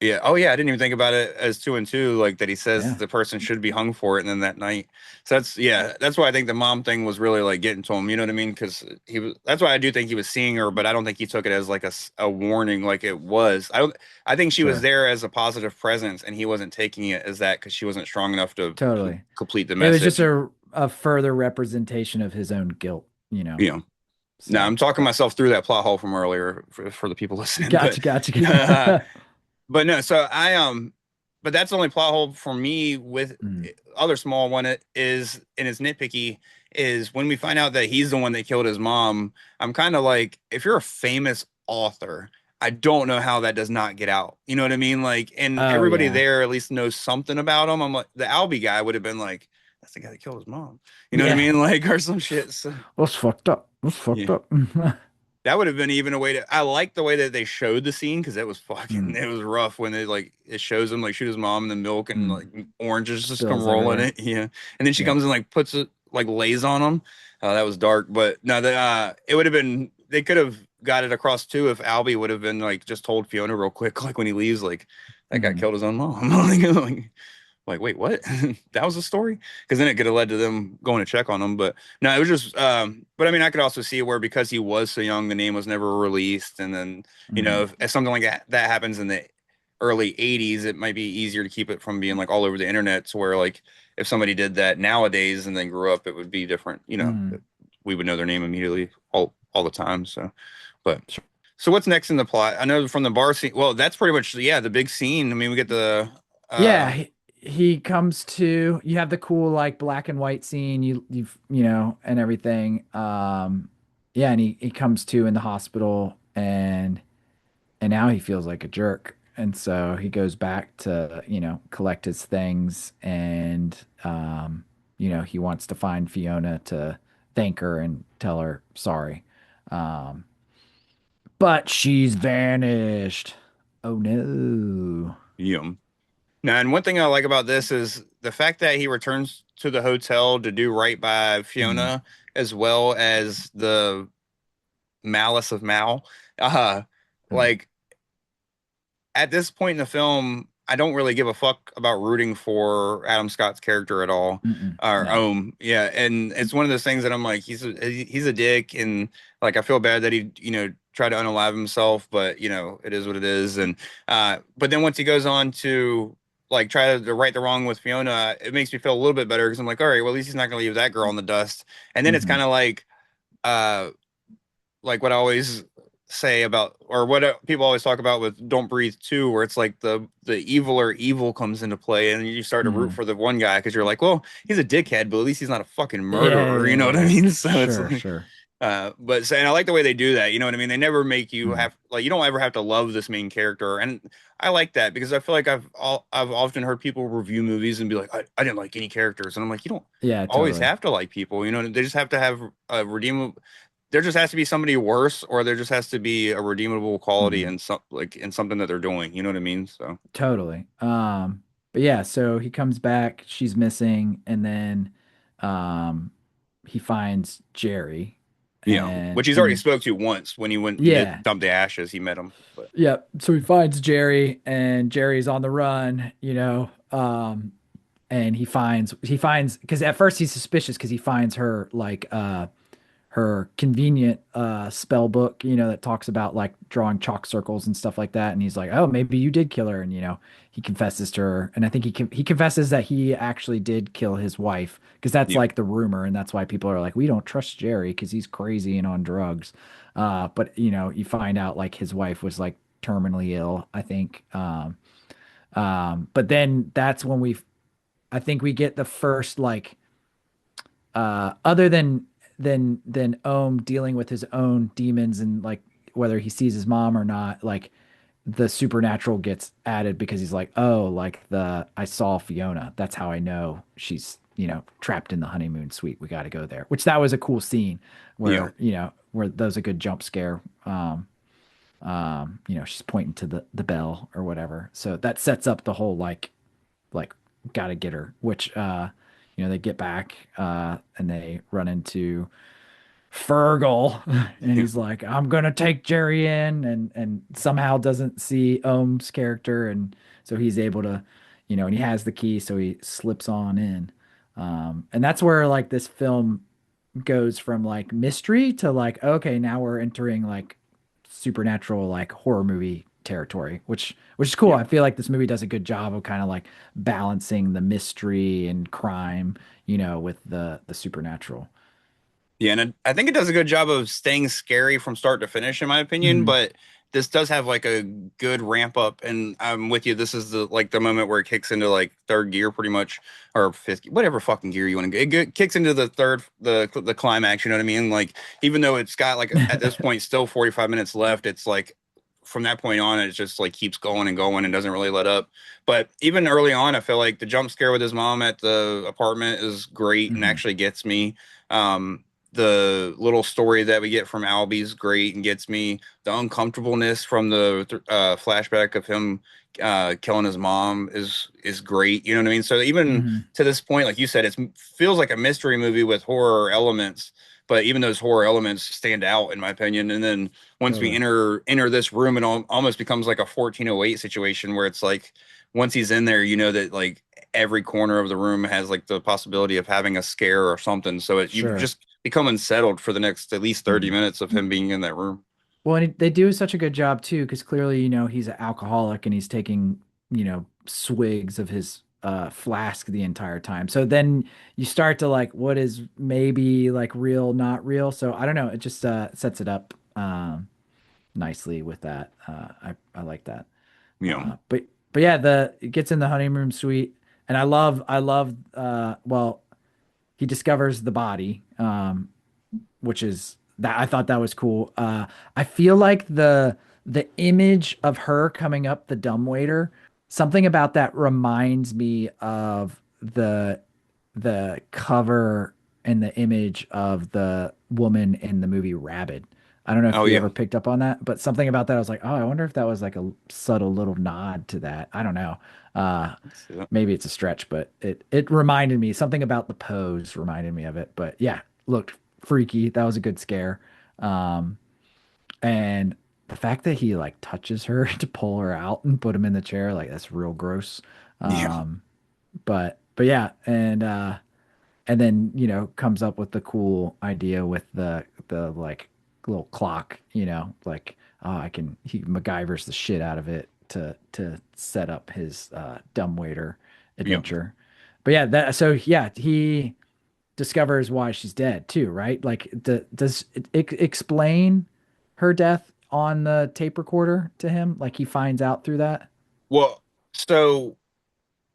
Yeah. Oh, yeah. I didn't even think about it as two and two, like that he says
Yeah.
the person should be hung for it. And then that night. So that's, yeah, that's why I think the mom thing was really like getting to him. You know what I mean? Because that's why I do think he was seeing her, but I don't think he took it as like a warning like it was. I think she was
Sure.
there as a positive presence and he wasn't taking it as that because she wasn't strong enough to
Totally.
complete the
It was just
message.
a further representation of his own guilt, you know.
You know, now
So
I'm talking myself through that plot hole from earlier for the people listening,
gotcha,
but
gotcha.
but no, so but that's the only plot hole for me with
Mm,
other small one it is and it's nitpicky is when we find out that he's the one that killed his mom. I'm kind of like, if you're a famous author, I don't know how that does not get out. You know what I mean? Like, and
oh
everybody
yeah.
there at least knows something about him. I'm like, the Albie guy would have been like, that's the guy that killed his mom. You know what I
Yeah.
mean? Like, or some shit. So,
That's fucked up. That's
yeah.
fucked up.
That would have been even a way to. I like the way that they showed the scene because it was fucking.
Mm,
It was rough when it shows him like shoot his mom in the milk and
mm.
like oranges just come
Spills
rolling
everywhere.
it. Yeah, and then she
Yep.
comes and like puts it like lays on him. That was dark, but no, it would have been. They could have got it across too if Albie would have been like just told Fiona real quick, like when he leaves, like that guy
Mhm.
killed his own mom. Like, wait, what? That was the story? Because then it could have led to them going to check on him. But no, it was just, but I mean, I could also see where because he was so young, the name was never released. And then,
Mhm.
if something like that happens in the early 80s, it might be easier to keep it from being like all over the internet to where like if somebody did that nowadays and then grew up, it would be different.
Mhm.
We would know their name immediately all the time. So, but
Sure.
so what's next in the plot? I know from the bar scene. Well, that's pretty much, yeah, the big scene. I mean, we get the,
Yeah, he comes to, you have the cool like black and white scene, you know, and everything. Yeah, and he comes to in the hospital, and now he feels like a jerk. And so he goes back to, you know, collect his things, and you know, he wants to find Fiona to thank her and tell her sorry. Um, but she's vanished. Oh no.
yeah. Now, and one thing I like about this is the fact that he returns to the hotel to do right by
Mm,
Fiona, as well as the malice of Mal. Uh,
mm,
like at this point in the film, I don't really give a fuck about rooting for Adam Scott's character at all. Or
no.
yeah, and it's one of those things that I'm like, he's a dick, and like I feel bad that he tried to unalive himself, but it is what it is. And but then once he goes on to like try to right the wrong with Fiona, it makes me feel a little bit better because I'm like, all right, well at least he's not gonna leave that girl in the dust. And then it's
Hmm.
kind of uh like what I always say about, or what people always talk about with Don't Breathe 2, where it's like the evil comes into play, and you start to root
Hmm.
for the one guy because you're like, well, he's a dickhead, but at least he's not a fucking
Yeah,
murderer. You
yeah,
know what I
yeah.
mean? So it's
Sure,
like,
sure.
and I like the way they do that. You know what I mean? They never make you
Mm,
have like you don't ever have to love this main character, and I like that because I feel like I've often heard people review movies and be like, I didn't like any characters, and I'm like, you don't
yeah,
always
totally.
have to like people. They just have to have a redeemable. There just has to be somebody worse, or there just has to be a redeemable quality
Hmm.
in something that they're doing. You know what I mean? So
Totally. But yeah, so he comes back, she's missing, and then um he finds Jerry,
which
and
he's already spoke to once when he went and did
yeah.
dump the ashes. He met him, but
Yeah, so he finds Jerry, and Jerry's on the run, you know. And he finds because at first he's suspicious because he finds her like her convenient spell book, you know, that talks about like drawing chalk circles and stuff like that. And he's like, oh, maybe you did kill her. And, you know, he confesses to her. And I think he confesses that he actually did kill his wife because that's
yeah,
like the rumor. And that's why people are like, we don't trust Jerry because he's crazy and on drugs. But, you know, you find out like his wife was like terminally ill, I think. But then that's when I think we get the first like other than Ohm dealing with his own demons and like whether he sees his mom or not, like the supernatural gets added because he's like, oh, like I saw Fiona. That's how I know she's, trapped in the honeymoon suite. We got to go there. Which that was a cool scene
Yeah.
where, where that was a good jump scare. She's pointing to the bell or whatever. So that sets up the whole like gotta get her, which they get back and they run into Fergal and he's like, I'm gonna take Jerry in, and somehow doesn't see Ohm's character, and so he's able to, and he has the key, so he slips on in. And that's where like this film goes from like mystery to like, okay, now we're entering like supernatural like horror movie territory, which is cool.
Yeah.
I feel like this movie does a good job of kind of like balancing the mystery and crime, with the supernatural.
Yeah, and I think it does a good job of staying scary from start to finish, in my opinion.
Mhm.
But this does have like a good ramp up, and I'm with you. This is the moment where it kicks into like third gear, pretty much, or fifth, whatever fucking gear you want to go. Kicks into the climax. You know what I mean? Like even though it's got like at this point still 45 minutes left, it's like from that point on, it just like keeps going and going and doesn't really let up. But even early on, I feel like the jump scare with his mom at the apartment is great and
Mhm.
actually gets me. The little story that we get from Albie's great and gets me. The uncomfortableness from the flashback of him killing his mom is great. You know what I mean? So even
Mhm.
to this point, like you said, it feels like a mystery movie with horror elements. But even those horror elements stand out, in my opinion. And then once we
Totally.
enter this room, it almost becomes like a 1408 situation where it's like once he's in there, you know that like every corner of the room has like the possibility of having a scare or something. So you
Sure.
just become unsettled for the next at least 30
Mhm.
minutes of him being in that room.
Well, and they do such a good job too, because clearly, he's an alcoholic and he's taking, swigs of his flask the entire time. So then you start to like, what is maybe like real, not real. So I don't know. It just sets it up nicely with that. I like that.
You know,
But yeah, it gets in the honeymoon suite, and I love well, he discovers the body, which is that I thought that was cool. I feel like the image of her coming up the dumbwaiter, something about that reminds me of the cover and the image of the woman in the movie Rabid. I don't know if
oh
you
yeah,
ever picked up on that, but something about that, I was like, oh, I wonder if that was like a subtle little nod to that. I don't know. Uh, maybe it's a stretch, but it reminded me something about the pose reminded me of it. But yeah, looked freaky. That was a good scare. Um, and the fact that he like touches her to pull her out and put him in the chair, like that's real gross.
yeah,
But yeah, and then comes up with the cool idea with the like little clock, like oh, he MacGyver's the shit out of it to set up his dumbwaiter
yeah.
adventure. But yeah, he discovers why she's dead too, right? Like does it explain her death on the tape recorder to him? Like he finds out through that?
Well, so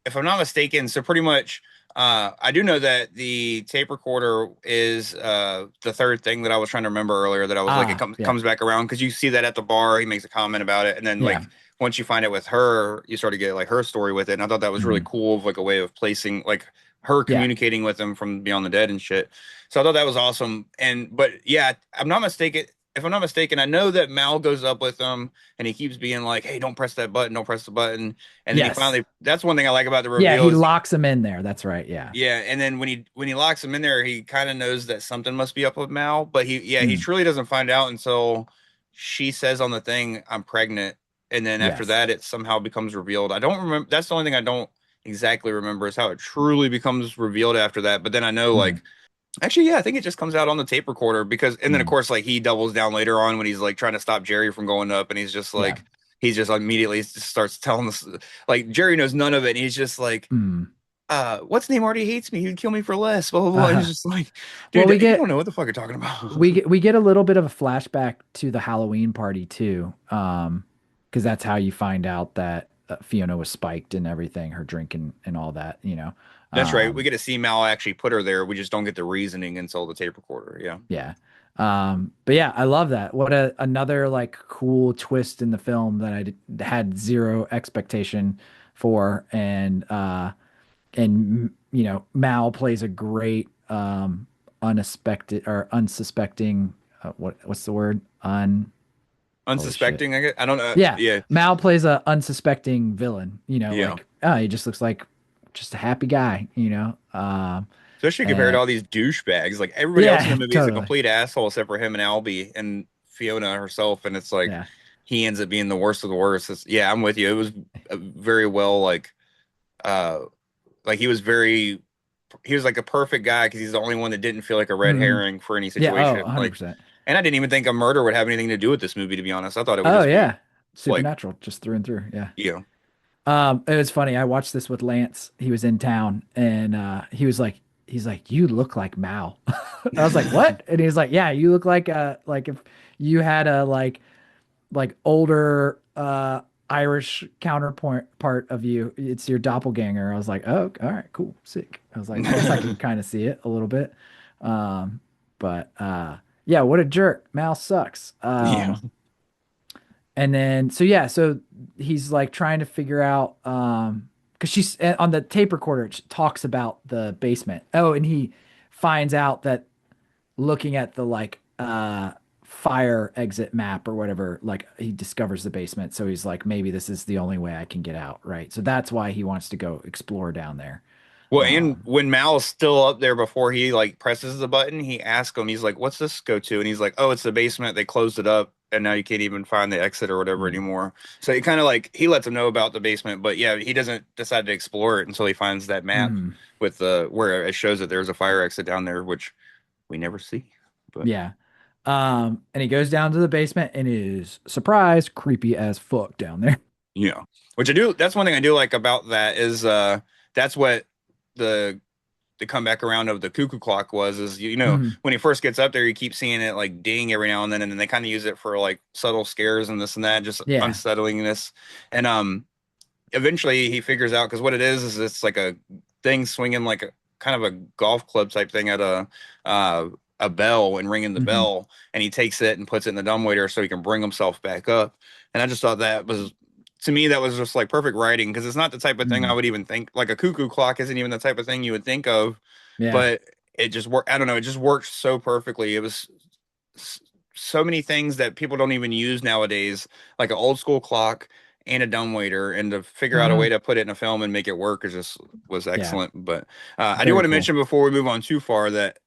if I'm not mistaken, so pretty much, I do know that the tape recorder is the third thing that I was trying to remember earlier. That I was like, it
Ah,
comes
yeah.
comes back around because you see that at the bar. He makes a comment about it, and then
Yeah.
like once you find it with her, you sort of get like her story with it. And I thought that was really
Mhm.
cool, of like a way of placing like her
Yeah.
communicating with him from beyond the dead and shit. So I thought that was awesome. But yeah, I'm not mistaken. If I'm not mistaken, I know that Mal goes up with him and he keeps being like, "Hey, don't press that button, don't press the button." And then he
Yes.
finally, that's one thing I like about the
Yeah,
reveal
he
is
locks him in there. That's right. Yeah.
yeah, and then when he locks him in there, he kind of knows that something must be up with Mal, but he
Mm.
truly doesn't find out until she says on the thing, "I'm pregnant," and then after
Yes.
that, it somehow becomes revealed. I don't remember. That's the only thing I don't exactly remember is how it truly becomes revealed after that. But then I know
Mm.
like actually, yeah, I think it just comes out on the tape recorder because, and then of
Mm.
course, like he doubles down later on when he's like trying to stop Jerry from going up, and
Yeah.
he's just immediately just starts telling us like Jerry knows none of it, and he's just like
Mm.
what's name already hates me. He'd kill me for less. Blah blah blah. And
Uh-huh.
it's just like,
Well,
dude, you don't know what the fuck you're talking about.
we get a little bit of a flashback to the Halloween party too, because that's how you find out that Fiona was spiked and everything, her drinking and all that,
That's right. We
Um,
get to see Mal actually put her there. We just don't get the reasoning until the tape recorder. Yeah.
yeah. But yeah, I love that. What another like cool twist in the film that had zero expectation for, and you know, Mal plays a great unexpected or unsuspecting what's the word? Holy shit.
Unsuspecting, I guess. I don't know.
Yeah,
Yeah,
Mal plays a unsuspecting villain, you know,
yeah.
like oh, he just looks like just a happy guy, you know.
Especially compared to
And
all these douchebags. Like everybody else in the
yeah,
movie is a
totally.
complete asshole except for him and Albie and Fiona herself, and it's like
Yeah.
he ends up being the worst of the worst. Yeah, I'm with you. It was very well uh like he was like a perfect guy because he's the only one that didn't feel like a red
Mhm.
herring for any
Yeah, oh,
situation. Like,
100%.
and I didn't even think a murder would have anything to do with this movie, to be honest. I thought it would
Oh
just be
yeah.
like,
Supernatural, just through and through. Yeah.
you know,
It was funny. I watched this with Lance. He was in town and he's like, you look like Mal. I was like, what? And he's like, yeah, you look like if you had a like older Irish counterpoint part of you. It's your doppelganger. I was like, oh, all right, cool, sick. I was like, I guess I can kind of see it a little bit. Um, but yeah, what a jerk. Mal sucks.
yeah.
And then so yeah, so he's like trying to figure out because she's on the tape recorder, it talks about the basement. Oh, and he finds out that looking at the like fire exit map or whatever, like he discovers the basement. So he's like, maybe this is the only way I can get out, right? So that's why he wants to go explore down there.
Well, and
Um,
when Mal's still up there before he like presses the button, he asks him, he's like, "What's this go to?" And he's like, "Oh, it's the basement. They closed it up, and now you can't even find the exit or whatever
mm,
anymore." So he kind of like he lets him know about the basement, but yeah, he doesn't decide to explore it until he finds that map
mhm,
with the where it shows that there's a fire exit down there, which we never see. But
yeah. And he goes down to the basement and is surprise, creepy as fuck down there.
yeah, which I do. That's one thing I do like about that is that's what the comeback around of the cuckoo clock was is
Mhm,
when he first gets up there you keep seeing it like ding every now and then they kind of use it for like subtle scares and this and that just
yeah.
unsettlingness and eventually he figures out because what it is it's like a thing swinging like a kind of a golf club type thing at uh a bell and ringing the
Mhm,
bell and he takes it and puts it in the dumbwaiter so he can bring himself back up and I just thought that was to me that was just like perfect writing because it's not the type of thing I
mhm,
would even think like a cuckoo clock isn't even the type of thing you would think of
yeah.
but it just worked. I don't know. It just worked so perfectly. It was so many things that people don't even use nowadays, like an old school clock and a dumbwaiter, and to figure out a way
Mhm,
to put it in a film and make it work is just was
yeah.
excellent. But I do
Very
want to
cool.
mention before we move on too far that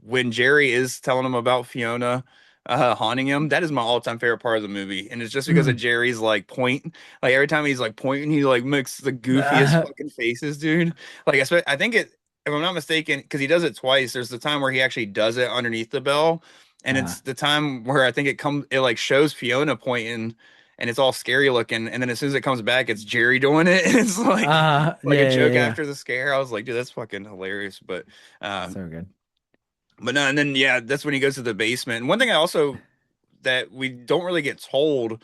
when Jerry is telling him about Fiona haunting him, that is my all-time favorite part of the movie, and it's just because of
Mhm.
Jerry's like point. Like every time he's like pointing, he like makes the goofiest fucking faces, dude. Like I think it. If I'm not mistaken, because he does it twice, there's the time where he actually does it underneath the bell, and
Uh,
it's the time where I think it like shows Fiona pointing and it's all scary looking. And then as soon as it comes back, it's Jerry doing it. And it's like a
yeah, yeah,
joke
yeah.
after the scare. I was like, dude, that's fucking hilarious. Um,
So good.
but no, and then yeah, that's when he goes to the basement. And one thing I also that we don't really get told,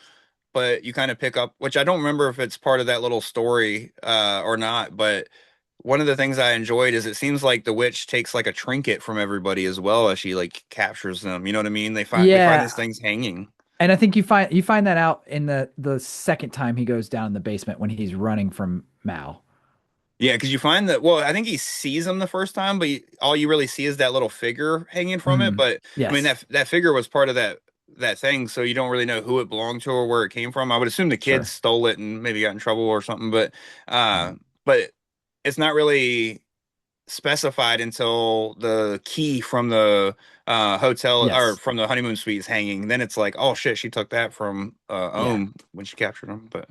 but you kind of pick up, which I don't remember if it's part of that little story or not, but one of the things I enjoyed is it seems like the witch takes like a trinket from everybody as well as she like captures them. You know what I mean? We find these
Yeah,
things hanging.
and I think you find that out in the second time he goes down in the basement when he's running from Mao.
Yeah, because you find that. Well, I think he sees them the first time, but all you really see is that little figure hanging from it.
Mm,
But I mean
yes,
that figure was part of that thing, so you don't really know who it belonged to or where it came from. I would assume the kids
sure.
stole it and maybe got in trouble or something.
Mm,
But it's not really specified until the key from the hotel or
yes.
from the honeymoon suite is hanging. Then it's like, oh shit, she took that from
Yeah.
Ohm when she captured him. But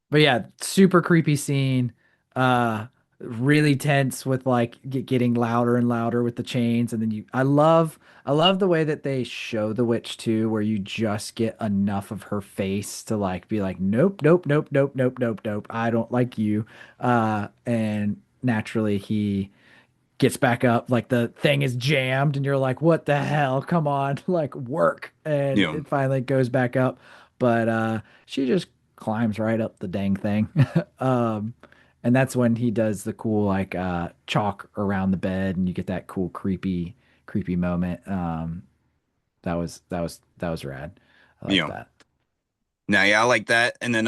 But yeah, super creepy scene. Uh, really tense with like getting louder and louder with the chains, and then I love the way that they show the witch too, where you just get enough of her face to like be like, nope, nope, nope, nope, nope, nope, nope. I don't like you. And naturally he gets back up, like the thing is jammed, and you're like, what the hell? Come on, like work. And
you know,
it finally goes back up, but she just climbs right up the dang thing. um, and that's when he does the cool like chalk around the bed, and you get that cool creepy moment. That was rad. I
You
like
know,
that.
now, yeah, I like that. And then,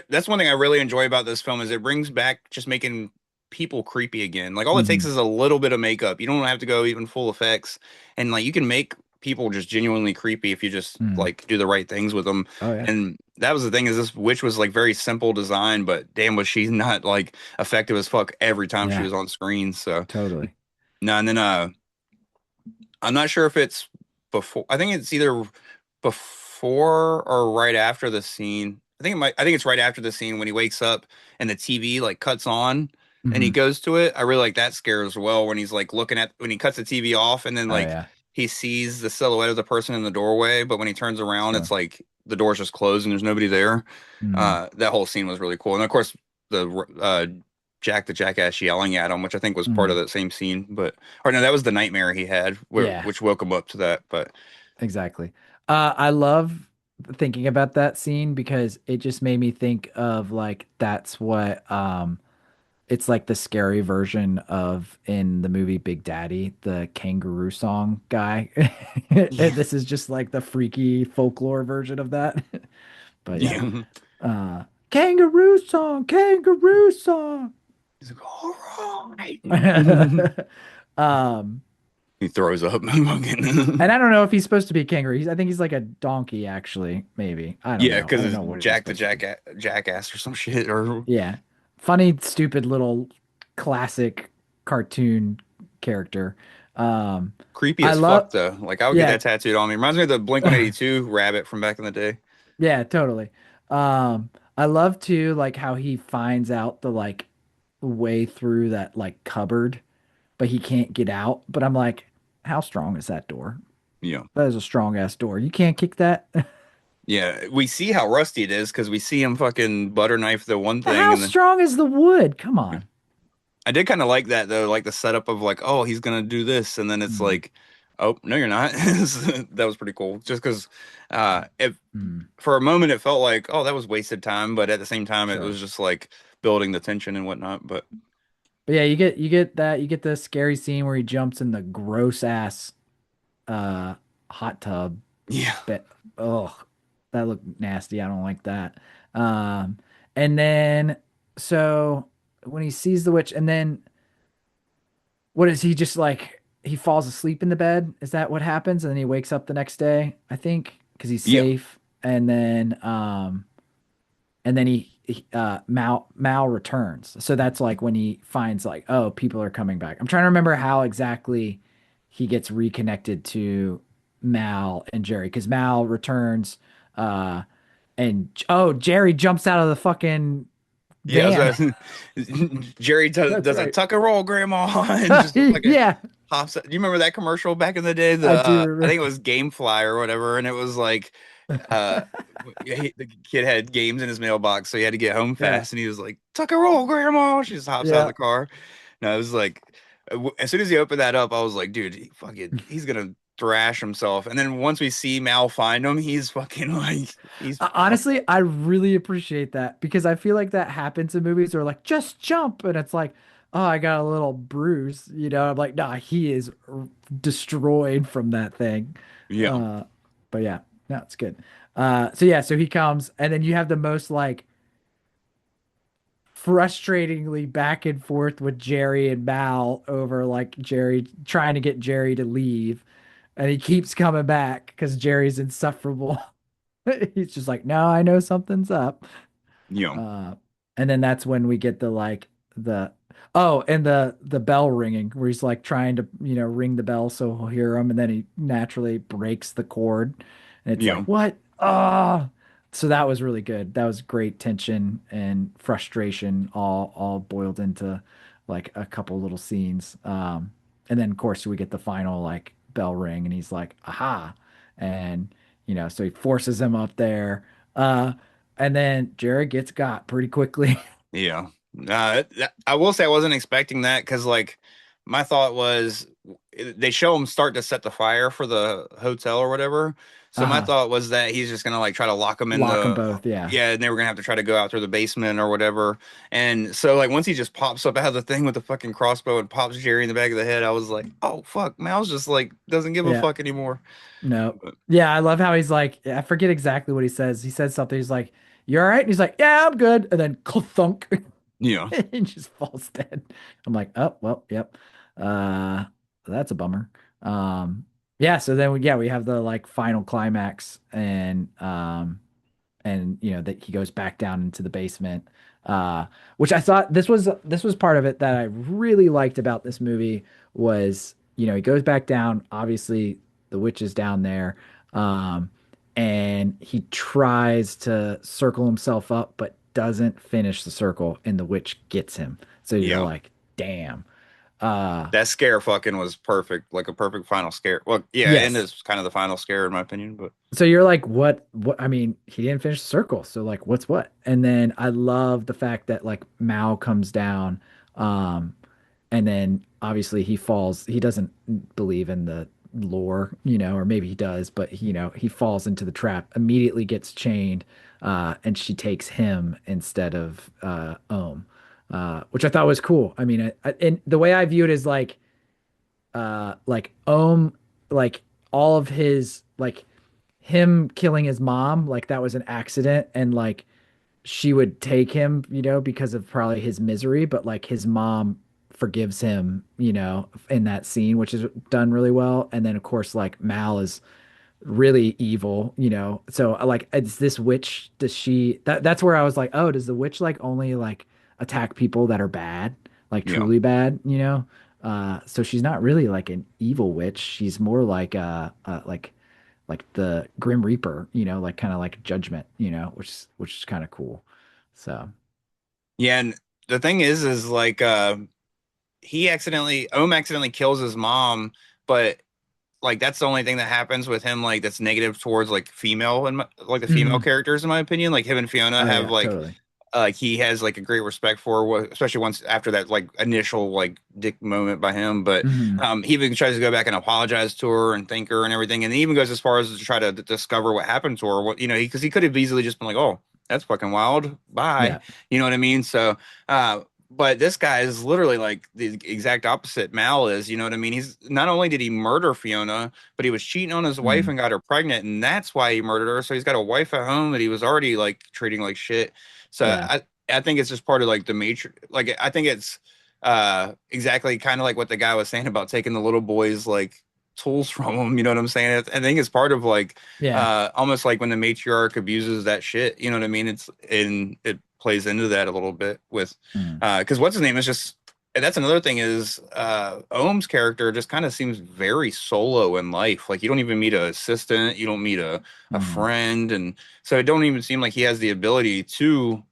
that's one thing I really enjoy about this film is it brings back just making people creepy again. Like all it takes
Hmm.
is a little bit of makeup. You don't have to go even full effects, and like you can make people just genuinely creepy if you just
Hmm.
like do the right things with them.
Oh yeah.
And that was the thing is this witch was like very simple design, but damn was she not like effective as fuck every time she
Yeah.
was on screen. So
Totally.
no, and then I'm not sure if it's before. I think it's either before or right after the scene. I think it's right after the scene when he wakes up and the TV like cuts on and he
Hmm.
goes to it. I really like that scare as well when he's like looking at when he cuts the TV off and then
Oh
like
yeah.
he sees the silhouette of the person in the doorway, but when he turns around,
Sure.
it's like the door's just closed and there's nobody there.
Hmm.
That whole scene was really cool. And of course the Jack the Jackass yelling at him, which I think was part of
Hmm.
that same scene, but or no, that was the nightmare he had,
Yeah.
which woke him up to that. But
Exactly. I love thinking about that scene because it just made me think of like that's what it's like the scary version of in the movie Big Daddy, the kangaroo song guy. And
yeah,
this is just like the freaky folklore version of that. But yeah.
yeah.
Uh Kangaroo song, kangaroo song.
He's like, all right.
Um
He throws up.
and I don't know if he's supposed to be a kangaroo. I think he's like a donkey, actually. Maybe I don't
Yeah,
know. I
because
don't
it's
know what he's
Jack the
supposed to be.
Jackass or some shit. Or
Yeah, funny, stupid little classic cartoon character. Um,
creepy
I
as fuck
love.
though. Like I would get
Yeah,
that tattooed on me. Reminds me of the Blink 182 rabbit from back in the day.
yeah, totally. I love too, like how he finds out the like way through that like cupboard, but he can't get out. But I'm like, how strong is that door?
Yeah.
That is a strong ass door. You can't kick that.
Yeah. We see how rusty it is because we see him fucking butter knife the one thing
How
and then
strong is the wood? Come on.
I did kind of like that though, like the setup of like, oh, he's gonna do this, and then it's
Hmm.
like, oh, no, you're not. That was pretty cool. Just because, if
Hmm.
for a moment it felt like, oh, that was wasted time, but at the same time, it
Sure.
was just like building the tension and whatnot. But
But yeah, you get the scary scene where he jumps in the gross ass uh hot tub.
yeah,
But oh, that looked nasty. I don't like that. Um and then so when he sees the witch and then what is he just like he falls asleep in the bed? Is that what happens? And then he wakes up the next day, I think, because he's
yeah,
safe. And then Mal returns. So that's like when he finds like, oh, people are coming back. I'm trying to remember how exactly he gets reconnected to Mal and Jerry because Mal returns, uh, and oh, Jerry jumps out of the fucking
yeah.
van.
Jerry
That's
does a
right.
tuck and roll, Grandma, and just fucking
Yeah,
hops. Do you remember that commercial back in the day?
I do
I
remember.
think it was GameFly or whatever, and it was like, uh, the kid had games in his mailbox, so he had to get home
Yeah,
fast, and he was like, "Tuck and roll, Grandma." She just hops out of
yeah.
the car. No, it was like, as soon as he opened that up, I was like, dude, he's gonna thrash himself. And then once we see Mal find him, he's fucking like, he's pumped.
Honestly, I really appreciate that because I feel like that happens in movies where like just jump and it's like, oh, I got a little bruise, I'm like, nah, he is destroyed from that thing.
Yeah,
Uh, but yeah, no, it's good. So yeah, so he comes and then you have the most like frustratingly back and forth with Jerry and Mal over like Jerry trying to get Jerry to leave, and he keeps coming back because Jerry's insufferable. He's just like, no, I know something's up.
yeah,
Uh, and then that's when we get the like the oh, and the bell ringing where he's like trying to ring the bell so he'll hear him, and then he naturally breaks the cord, and it's
yeah,
like what? Ah, so that was really good. That was great tension and frustration all boiled into like a couple little scenes. And then of course we get the final like bell ring, and he's like, aha, and so he forces him up there. And then Jared gets got pretty quickly.
yeah. I will say I wasn't expecting that because like my thought was they show him start to set the fire for the hotel or whatever. So my thought was that he's just gonna like try to lock him in
Lock them
the
both, yeah.
yeah, and they were gonna have to try to go out through the basement or whatever. And so like once he just pops up out of the thing with the fucking crossbow and pops Jerry in the back of the head, I was like, oh fuck, Mal's just like doesn't give a
Yeah.
fuck anymore.
No.
But,
Yeah, I love how he's like, I forget exactly what he says. He says something. He's like, "You all right?" And he's like, "Yeah, I'm good." And then thunk,
yeah,
and just falls dead. I'm like, "Oh, well, yep. Uh, that's a bummer." Yeah. So then we have the like final climax, and that he goes back down into the basement, which I thought this was part of it that I really liked about this movie was he goes back down, obviously the witch is down there, um and he tries to circle himself up but doesn't finish the circle, and the witch gets him, so you're
yeah.
like, damn. uh
That scare fucking was perfect, like a perfect final scare. Well, yeah, and
yes.
it's kind of the final scare in my opinion, but
So you're like, what? I mean, he didn't finish the circle. So like, what's what? And then I love the fact that like Mao comes down, um, and then obviously he falls. He doesn't believe in the lore, or maybe he does, but he falls into the trap, immediately gets chained, and she takes him instead of Ohm, which I thought was cool. I mean, and the way I view it is like Ohm, like all of his like him killing his mom, like that was an accident, and like she would take him, because of probably his misery, but like his mom forgives him, in that scene, which is done really well. And then of course like Mal is really evil, so like, is this witch, does she that's where I was like, oh, does the witch like only like attack people that are bad, like
yeah.
truly bad, so she's not really like an evil witch, she's more like like the Grim Reaper, like kind of like Judgment, which is kind of cool. So
Yeah, and the thing is like Ohm accidentally kills his mom, but like that's the only thing that happens with him like that's negative towards like female and like the female
Mhm.
characters in my opinion. Like him and Fiona
Oh
have
yeah, totally.
like he has like a great respect for especially once after that like initial like dick moment by him, but
Hmm.
he even tries to go back and apologize to her and thank her and everything, and he even goes as far as to try to discover what happened to her, what because he could have easily just been like, oh, that's fucking wild, bye,
Yeah.
you know what I mean? So but this guy is literally like the exact opposite Mal is, you know what I mean? He's not only did he murder Fiona, but he was cheating on his wife
Mm.
and got her pregnant, and that's why he murdered her. So he's got a wife at home that he was already like treating like shit. So
Yeah.
I think it's just part of like the matrix. Like I think it's exactly kind of like what the guy was saying about taking the little boy's like tools from him. You know what I'm saying? I think it's part of like
Yeah.
almost like when the matriarch abuses that shit. You know what I mean? It plays into that a little bit with
Mm.
because what's his name is just. And that's another thing is Ohm's character just kind of seems very solo in life. Like you don't even meet an assistant, you don't meet a
Mm.
friend, and so it don't even seem like he has the ability to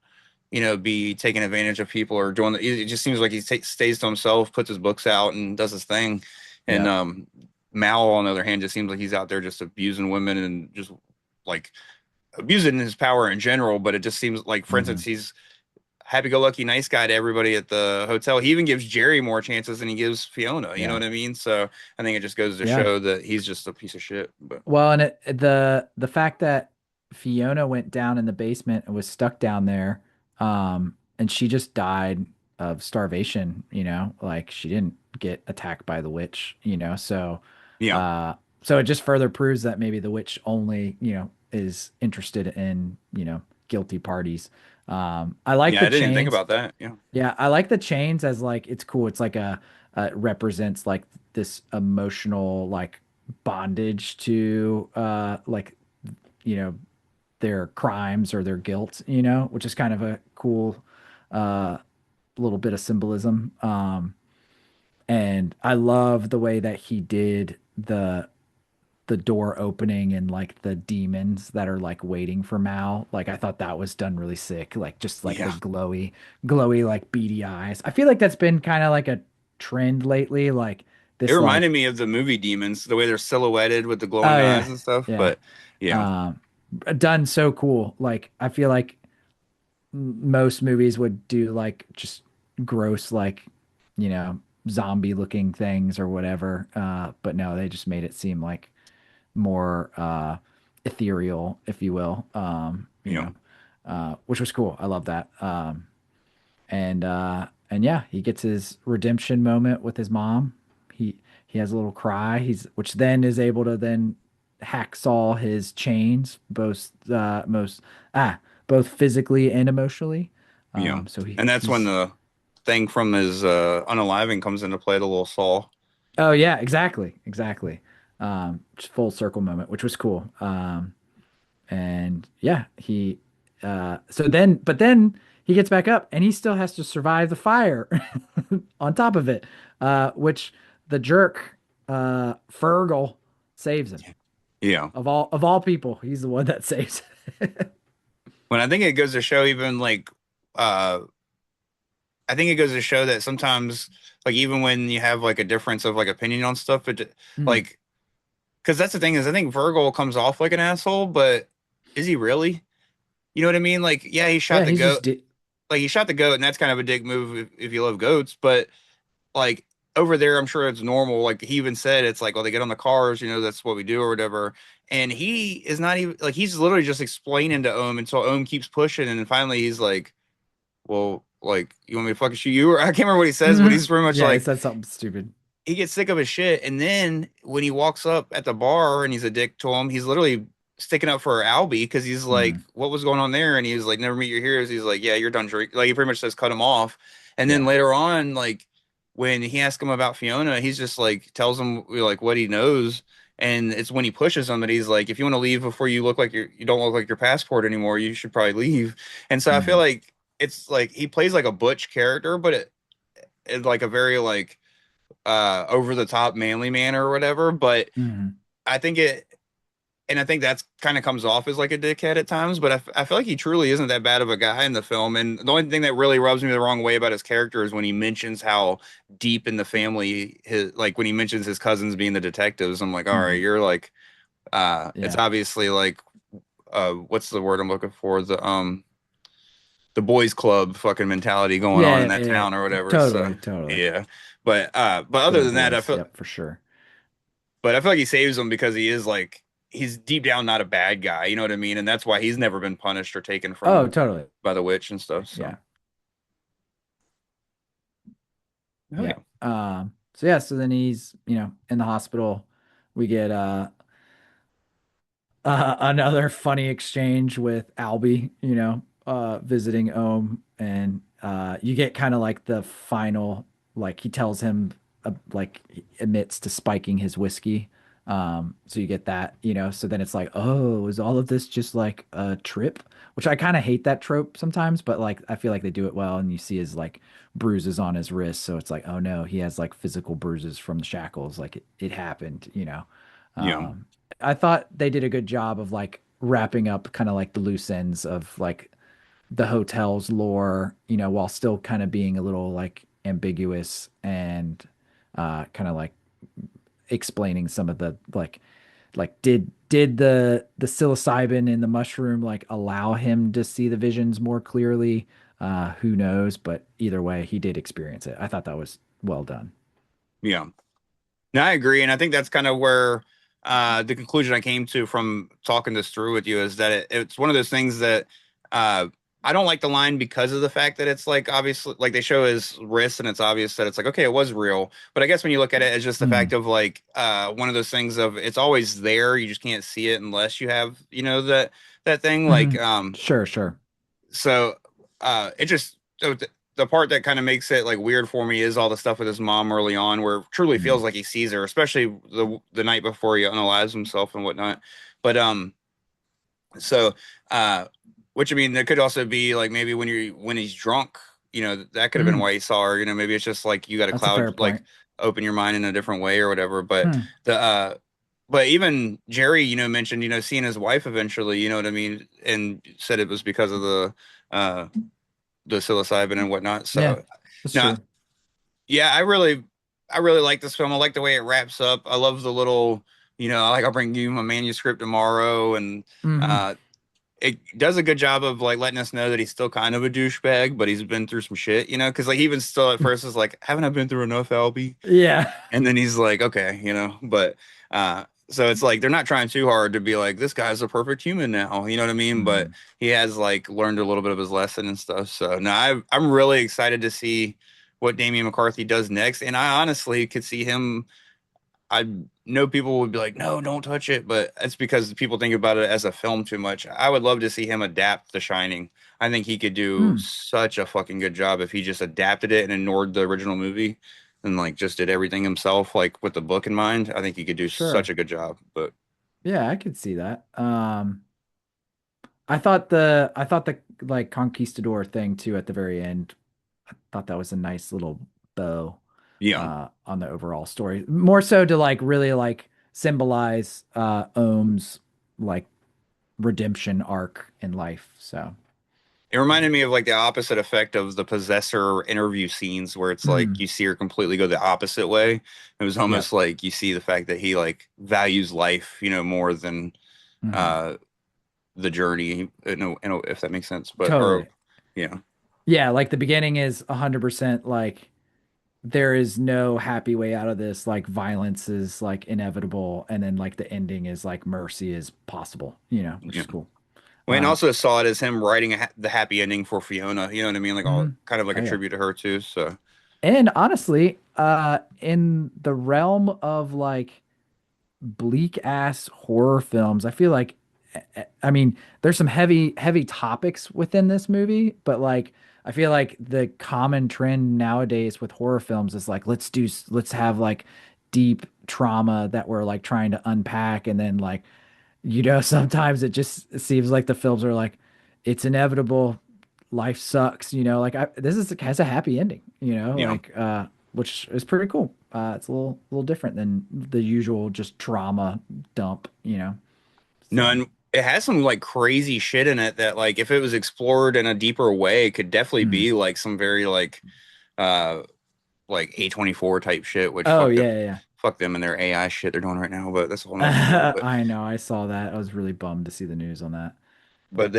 be taking advantage of people or doing it just seems like he stays to himself, puts his books out and does his thing. And
Yeah.
Mal, on the other hand, just seems like he's out there just abusing women and just like abusing his power in general. But it just seems like, for
Hmm.
instance, he's happy-go-lucky nice guy to everybody at the hotel. He even gives Jerry more chances than he gives Fiona. You know
Yeah.
what I mean? So I think it just goes to
Yeah.
show that he's just a piece of shit. But
Well, and the fact that Fiona went down in the basement and was stuck down there, and she just died of starvation, like she didn't get attacked by the witch,
yeah,
uh, so it just further proves that maybe the witch only, is interested in, guilty parties. I like
yeah,
the
I didn't even think
chains.
about that. Yeah,
Yeah, I like the chains as like it's cool. It's like it represents like this emotional like bondage to like you know their crimes or their guilt, which is kind of a cool uh little bit of symbolism. And I love the way that he did the door opening and like the demons that are like waiting for Mal. Like I thought that was done really sick. Like just like the
yeah.
glowy like beady eyes. I feel like that's been kind of like a trend lately. Like
It
this
reminded
like,
me of the movie Demons, the way they're silhouetted with the glowing
oh
eyes
yeah,
and stuff.
yeah.
But yeah,
Um, done so cool. Like I feel like most movies would do like just gross like, you know, zombie looking things or whatever. But no, they just made it seem like more ethereal, if you will.
Yeah.
Which was cool. I love that. And yeah, he gets his redemption moment with his mom. He has a little cry. Which then is able to then hacksaw his chains, both physically and emotionally.
Yeah.
So
And that's when
he's
the thing from his unaliving comes into play, the little saw.
Oh yeah, exactly. Just full circle moment, which was cool. And yeah, but then he gets back up and he still has to survive the fire on top of it, which the jerk, Fergal saves him.
Yeah.
Of all people, he's the one that saves it.
When I think it goes to show, even like uh I think it goes to show that sometimes, like, even when you have like a difference of like opinion on stuff,
Mm.
like, because that's the thing is, I think Virgil comes off like an asshole, but is he really? You know what I mean? Like, yeah, he shot
Yeah,
the
he's just
goat. Like, he shot the goat, and that's kind of a dick move if you love goats. But like over there, I'm sure it's normal. Like he even said, it's like, well, they get on the cars, that's what we do or whatever. And he is not even like he's literally just explaining to Ohm until Ohm keeps pushing, and then finally he's like, well, like, you want me to fucking shoot you? Or I can't remember what he says, but he's pretty much
Yeah, he
like,
said something stupid.
he gets sick of his shit. And then when he walks up at the bar and he's a dick to him, he's literally sticking up for Albie because he's like,
Mhm.
what was going on there? And he's like, never meet your heroes. He's like, yeah, you're done drinking. Like, he pretty much says, cut him off. And then
Yeah.
later on, like, when he asks him about Fiona, he's just like, tells him like what he knows. And it's when he pushes him that he's like, if you want to leave before you don't look like your passport anymore, you should probably leave. And so I feel
Mhm.
like it's like he plays like a butch character, but it like a very like over the top manly manner or whatever. But
Mhm.
I think I think that's kind of comes off as like a dickhead at times. But I feel like he truly isn't that bad of a guy in the film. And the only thing that really rubs me the wrong way about his character is when he mentions how deep in the family like when he mentions his cousins being the detectives. I'm like, all right,
Mhm.
you're like, it's
Yeah.
obviously like, what's the word I'm looking for? The boys club fucking mentality going on in
Yeah,
that
yeah,
town or whatever. So
totally.
yeah. But other
Good
than that,
boys. Yep, for sure.
I feel like he saves him because he is like he's deep down not a bad guy, you know what I mean? And that's why he's never been punished or taken
Oh,
from
totally.
by the witch and stuff. So
Yeah.
oh
Yeah.
yeah.
So then he's, in the hospital. We get another funny exchange with Albie, visiting Ohm, and you get kind of like the final, like he tells him, like he admits to spiking his whiskey. So you get that, so then it's like, oh, is all of this just like a trip? Which I kind of hate that trope sometimes, but like I feel like they do it well, and you see his like bruises on his wrist, so it's like, oh no, he has like physical bruises from the shackles, like it happened.
Yeah.
Um, I thought they did a good job of like wrapping up kind of like the loose ends of like the hotel's lore, while still kind of being a little like ambiguous and kind of like explaining some of the like did the psilocybin in the mushroom like allow him to see the visions more clearly? Who knows? But either way, he did experience it. I thought that was well done.
Yeah. No, I agree. And I think that's kind of where the conclusion I came to from talking this through with you is that it's one of those things that uh, I don't like the line because of the fact that it's like obviously like they show his wrist and it's obvious that it's like, okay, it was real. But I guess when you look at it as just the fact
Mm,
of like one of those things of it's always there, you just can't see it unless you have, that thing. Like
mhm. Sure.
so it just so the part that kind of makes it like weird for me is all the stuff with his mom early on where it truly feels
Mm,
like he sees her, especially the night before he unalives himself and whatnot. But so which I mean there could also be like maybe when he's drunk, that could have been
mm.
why he saw her. Maybe it's just like you got a
That's a fair
cloud, like
point.
open your mind in a different way or whatever. But
Hmm.
the but even Jerry, mentioned, seeing his wife eventually, you know what I mean, and said it was because of uh the psilocybin and whatnot.
Yeah,
So
that's
now,
true.
yeah, I really like this film. I like the way it wraps up. I love the little, like I'll bring you my manuscript tomorrow, and
Hmm.
uh, it does a good job of like letting us know that he's still kind of a douchebag, but he's been through some shit, because like even still at first is like, haven't I been through enough, Albie?
Yeah.
And then he's like, okay, but So it's like they're not trying too hard to be like, this guy's a perfect human now. You know what I mean? But he has like learned a little bit of his lesson and stuff. So no, I'm really excited to see what Damian McCarthy does next. And I honestly could see him. I know people would be like, no, don't touch it. But it's because people think about it as a film too much. I would love to see him adapt The Shining. I think he could do such a fucking good job if he just adapted it and ignored the original movie and like just did everything himself, like with the book in mind. I think he could do such
Sure.
a good job. But
Yeah, I could see that. I thought the like conquistador thing too at the very end. I thought that was a nice little bow
yeah.
on the overall story. More so to like really like symbolize Ohm's like redemption arc in life. So
It reminded me of like the opposite effect of the Possessor interview scenes where it's like you see her completely go the opposite way. It was almost
Yep.
like you see the fact that he like values life, more than uh the journey, if that makes sense. But or
Totally.
yeah.
Yeah, like the beginning is 100% like there is no happy way out of this. Like violence is like inevitable, and then like the ending is like mercy is possible, which
Yeah.
is cool.
Well, and also saw it as him writing the happy ending for Fiona. You know what I mean? Like all
Mhm.
kind of like
Oh
a
yeah.
tribute to her too. So
And honestly, in the realm of like bleak ass horror films, I feel like, I mean, there's some heavy topics within this movie, but like, I feel like the common trend nowadays with horror films is like, let's have like deep trauma that we're like trying to unpack. And then like, sometimes it just seems like the films are like, it's inevitable. Life sucks, like this has a happy ending,
yeah.
like, which is pretty cool. It's a little different than the usual just trauma dump,
No,
so.
and it has some like crazy shit in it that like if it was explored in a deeper way, it could definitely
Mm.
be like some very uh like A24 type shit, which
Oh yeah, yeah,
fuck them and their AI shit they're doing right now, but that's a whole nother story.
yeah. I know, I saw that. I was really bummed to see the news on that.
But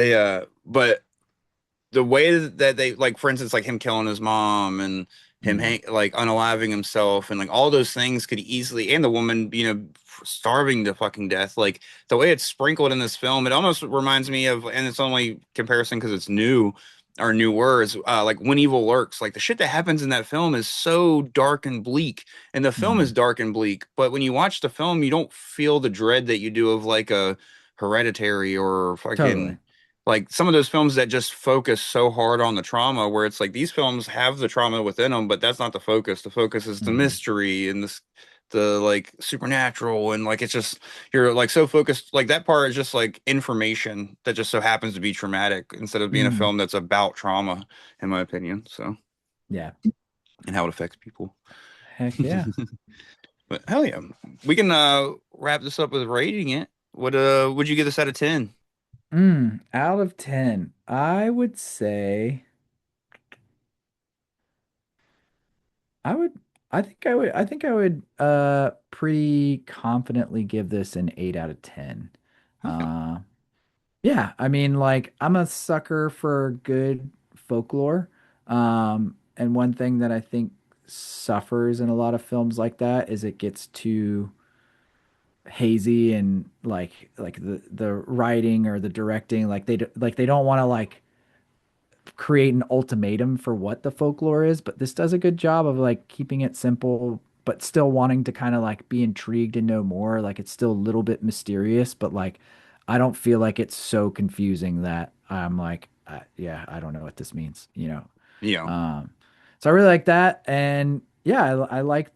the way that they like, for instance, like him killing his mom and him
Mm.
like unaliving himself and like all those things could easily, and the woman starving to fucking death, like the way it's sprinkled in this film, it almost reminds me of, and it's only comparison because it's new or newer, is like When Evil Lurks. Like the shit that happens in that film is so dark and bleak, and the film is
Mm.
dark and bleak, but when you watch the film you don't feel the dread that you do of like a Hereditary or
Totally.
fucking like some of those films that just focus so hard on the trauma, where it's like these films have the trauma within them, but that's not the focus. The focus is the
Mm.
mystery and the like supernatural, and like it's just you're like so focused, like that part is just like information that just so happens to be traumatic instead of being a
Mm.
film that's about trauma, in my opinion. So,
Yeah.
and how it affects people.
Heck yeah.
But hell yeah, we can wrap this up with rating it. What would you give this out of 10?
Out of 10, I would say I would I think I would pretty confidently give this an 8 out of 10.
Okay.
Uh yeah, I mean like I'm a sucker for good folklore. And one thing that I think suffers in a lot of films like that is it gets too hazy and like the writing or the directing like they don't want to like create an ultimatum for what the folklore is, but this does a good job of like keeping it simple, but still wanting to kind of like be intrigued and know more. Like it's still a little bit mysterious, but like I don't feel like it's so confusing that I'm like, yeah, I don't know what this means.
Yeah.
Um, so I really like that, and yeah, I like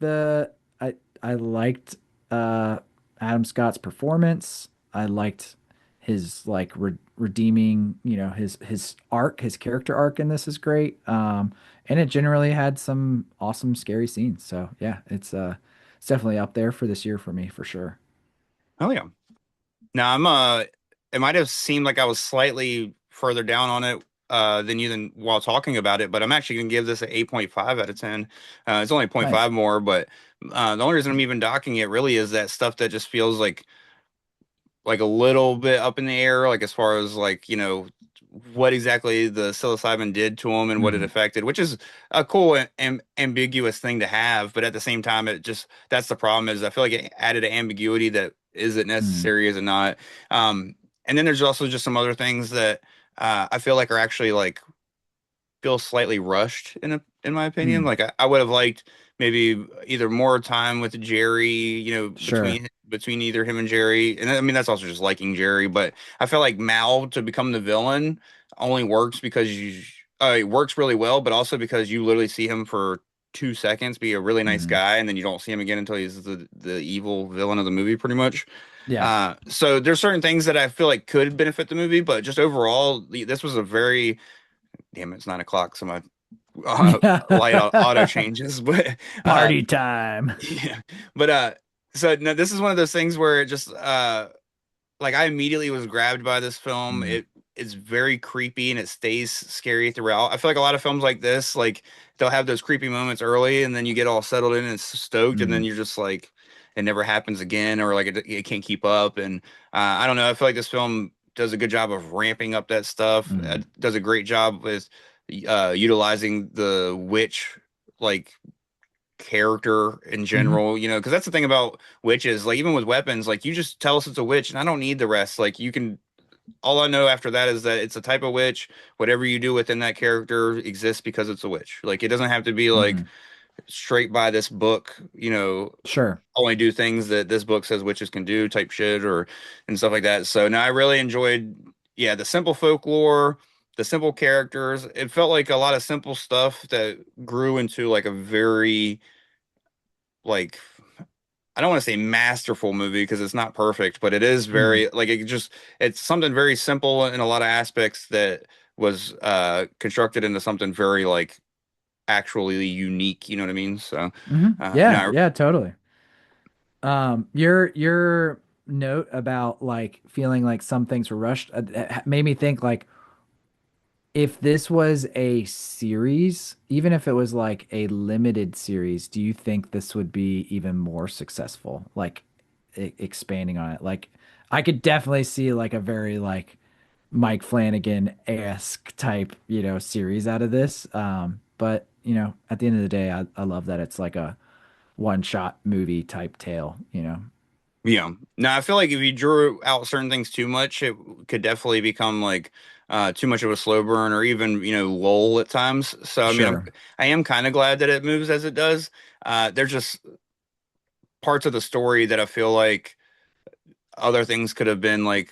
I liked uh Adam Scott's performance. I liked his like redeeming, his arc, his character arc in this is great. And it generally had some awesome scary scenes. So yeah, it's definitely up there for this year for me for sure.
Oh yeah. Now it might have seemed like I was slightly further down on it than you than while talking about it, but I'm actually gonna give this an 8.5 out of 10. It's only zero point
Nice.
0.5 more, but the only reason I'm even docking it really is that stuff that just feels like a little bit up in the air, like as far as like, what exactly the psilocybin did to him and what it
Mhm.
affected, which is a cool and ambiguous thing to have. But at the same time, it just, that's the problem, is I feel like it added an ambiguity that Is it
Mm,
necessary? Is it not? And then there's also just some other things that I feel like are actually like feel slightly rushed in my opinion.
mm,
Like I would have liked maybe either more time with Jerry, you know,
sure.
between either him and Jerry. And I mean that's also just liking Jerry, but I feel like Mal to become the villain only works because it works really well, but also because you literally see him for 2 seconds be a really nice
Hmm.
guy, and then you don't see him again until he's the evil villain of the movie, pretty much.
Yeah.
So there's certain things that I feel like could benefit the movie, but just overall, this was a very damn it, it's 9 o'clock, so my light auto changes. But uh,
Party time.
yeah, but so no, this is one of those things where it just like I immediately was grabbed by this film.
Mm,
It's very creepy and it stays scary throughout. I feel like a lot of films like this, like they'll have those creepy moments early, and then you get all settled in and stoked, and then
mm,
you're just like, it never happens again, or like it can't keep up. And I don't know. I feel like this film does a good job of ramping up that stuff.
mm,
Does a great job with utilizing the witch like character in
hmm.
general, you know, because that's the thing about witches. Like even with weapons, like you just tell us it's a witch, and I don't need the rest. Like you can, all I know after that is that it's a type of witch. Whatever you do within that character exists because it's a witch. Like it doesn't have to be like
Hmm.
straight by this book, you know,
Sure.
only do things that this book says witches can do type shit or and stuff like that. So now I really enjoyed, yeah, the simple folklore, the simple characters. It felt like a lot of simple stuff that grew into like a very like I don't want to say masterful movie because it's not perfect, but it is
Mm,
very like it's something very simple in a lot of aspects that was constructed into something very like actually unique, you know what I mean? So
hmm. Yeah.
no,
Yeah. Totally. Your note about like feeling like some things were rushed made me think like if this was a series, even if it was like a limited series, do you think this would be even more successful? Like expanding on it. Like I could definitely see like a very like Mike Flanagan-esque type, series out of this. But at the end of the day, I love that it's like a one-shot movie type tale.
yeah. Now I feel like if you drew out certain things too much, it could definitely become like too much of a slow burn or even, you know, lull at times. So I mean,
Sure.
I am kind of glad that it moves as it does. There's just parts of the story that I feel like other things could have been like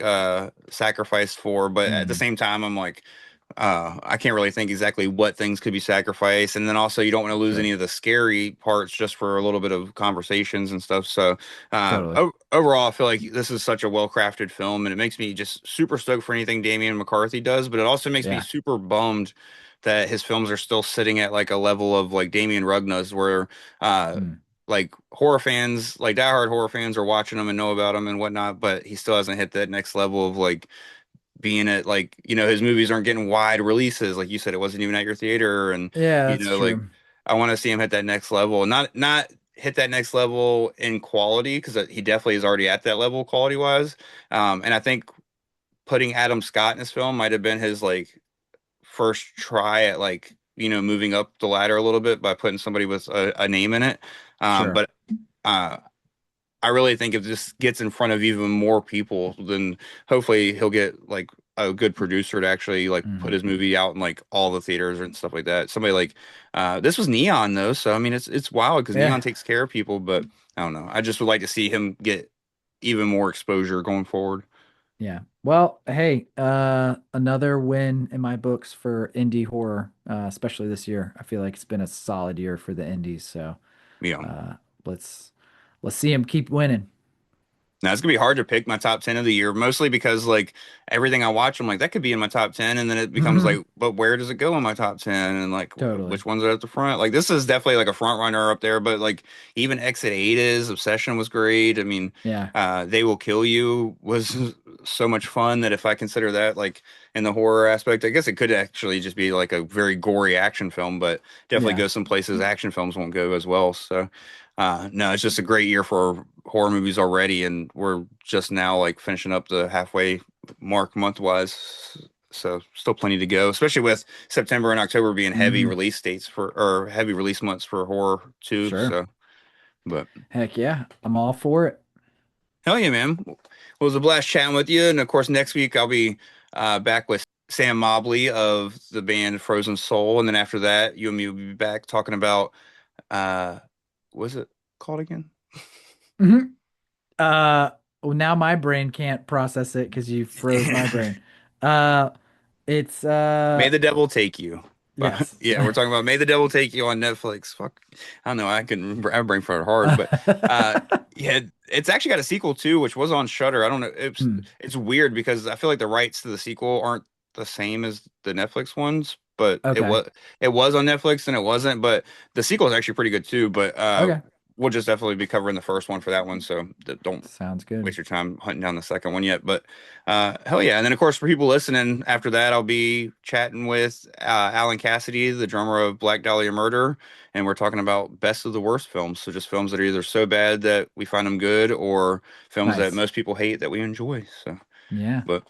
sacrificed for, but at the
Mm,
same time I'm like I can't really think exactly what things could be sacrificed, and then also you don't want to lose any
sure.
of the scary parts just for a little bit of conversations and stuff. So
Totally.
overall I feel like this is such a well crafted film, and it makes me just super stoked for anything Damian McCarthy does, but it also makes me
Yeah.
super bummed that his films are still sitting at like a level of like Damien Rugna's where uh
Mm,
like horror fans, like diehard horror fans are watching him and know about him and whatnot, but he still hasn't hit that next level of like being at like, you know, his movies aren't getting wide releases. Like you said, it wasn't even at your theater. And,
yeah,
you
that's
know, like
true.
I want to see him hit that next level, not hit that next level in quality because he definitely is already at that level quality wise. And I think putting Adam Scott in this film might have been his like first try at like, you know, moving up the ladder a little bit by putting somebody with a name in it.
Sure.
But uh, I really think if this gets in front of even more people, then hopefully he'll get like a good producer to actually like put
Hmm.
his movie out in like all the theaters and stuff like that. Somebody like this was Neon though, so I mean it's wild because
Yeah.
Neon takes care of people, but I don't know. I just would like to see him get even more exposure going forward.
Yeah. Well, hey, another win in my books for indie horror, especially this year. I feel like it's been a solid year for the indies, so
Yeah.
uh let's let's see him keep winning.
Now it's gonna be hard to pick my top 10 of the year, mostly because like everything I watch, I'm like that could be in my top 10, and then it becomes like, but where does it go in my top 10, and like
Totally.
which ones are at the front? Like this is definitely like a front runner up there, but like even Exit 8 is Obsession was great. I mean,
Yeah.
They Will Kill You was so much fun that if I consider that like in the horror aspect, I guess it could actually just be like a very gory action film, but definitely
Yeah.
go some places action films won't go as well. So. No, it's just a great year for horror movies already, and we're just now like finishing up the halfway mark month wise. So still plenty to go, especially with September and October being heavy
Hmm.
release dates for or heavy release months for horror too.
Sure.
So, but
Heck yeah. I'm all for it.
Hell yeah, man. Well, it was a blast chatting with you. And of course, next week I'll be back with Sam Mobley of the band Frozen Soul. And then after that, you and me will be back talking about, what's it called again?
Mhm. Well, now my brain can't process it because you froze my brain. It's
May the Devil Take You.
yes.
Yeah, we're talking about May the Devil Take You on Netflix. Fuck, I don't know. I couldn't remember. I brain farted hard, but yeah, it's actually got a sequel too, which was on Shudder. I don't know. It's weird because I feel like the rights to the sequel aren't the same as the Netflix ones, but
Okay.
it was on Netflix and it wasn't. But the sequel is actually pretty good too. But
Okay.
we'll just definitely be covering the first one for that one. So don't
Sounds good.
waste your time hunting down the second one yet. But hell yeah. And then of course for people listening after that, I'll be chatting with Alan Cassidy, the drummer of Black Dahlia Murder, and we're talking about best of the worst films. So just films that are either so bad that we find them good or films that
Nice.
most people hate that we enjoy. So
Yeah.
but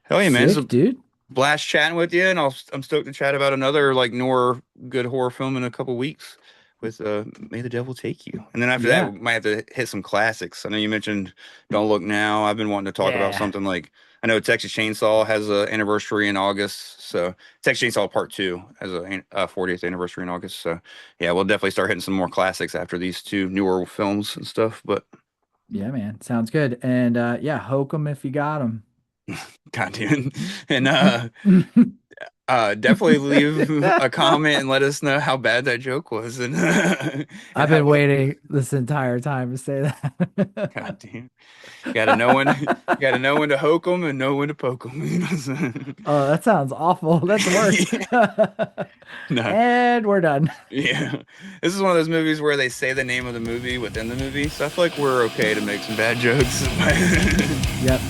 hell yeah, man.
Sick, dude.
Blast chatting with you, and I'm stoked to chat about another like newer good horror film in a couple weeks with May the Devil Take You. And then after that, we might have to hit some classics. I know you mentioned Don't Look Now. I've been wanting to talk about something like, I know Texas Chainsaw has an anniversary in August, so Texas Chainsaw Part 2 has a 40th anniversary in August. So yeah, we'll definitely start hitting some more classics after these two newer films and stuff. But
yeah, man, sounds good. And yeah, Hokum if you got them.
goddamn, and definitely leave a comment and let us know how bad that joke was. And,
I've been waiting this entire time to say that.
God damn. You gotta know when to hoke them and know when to poke them. You know what I'm saying?
Oh, that sounds awful. That's worse.
No.
And we're done.
Yeah. This is one of those movies where they say the name of the movie within the movie. So I feel like we're okay to make some bad jokes.
Yep.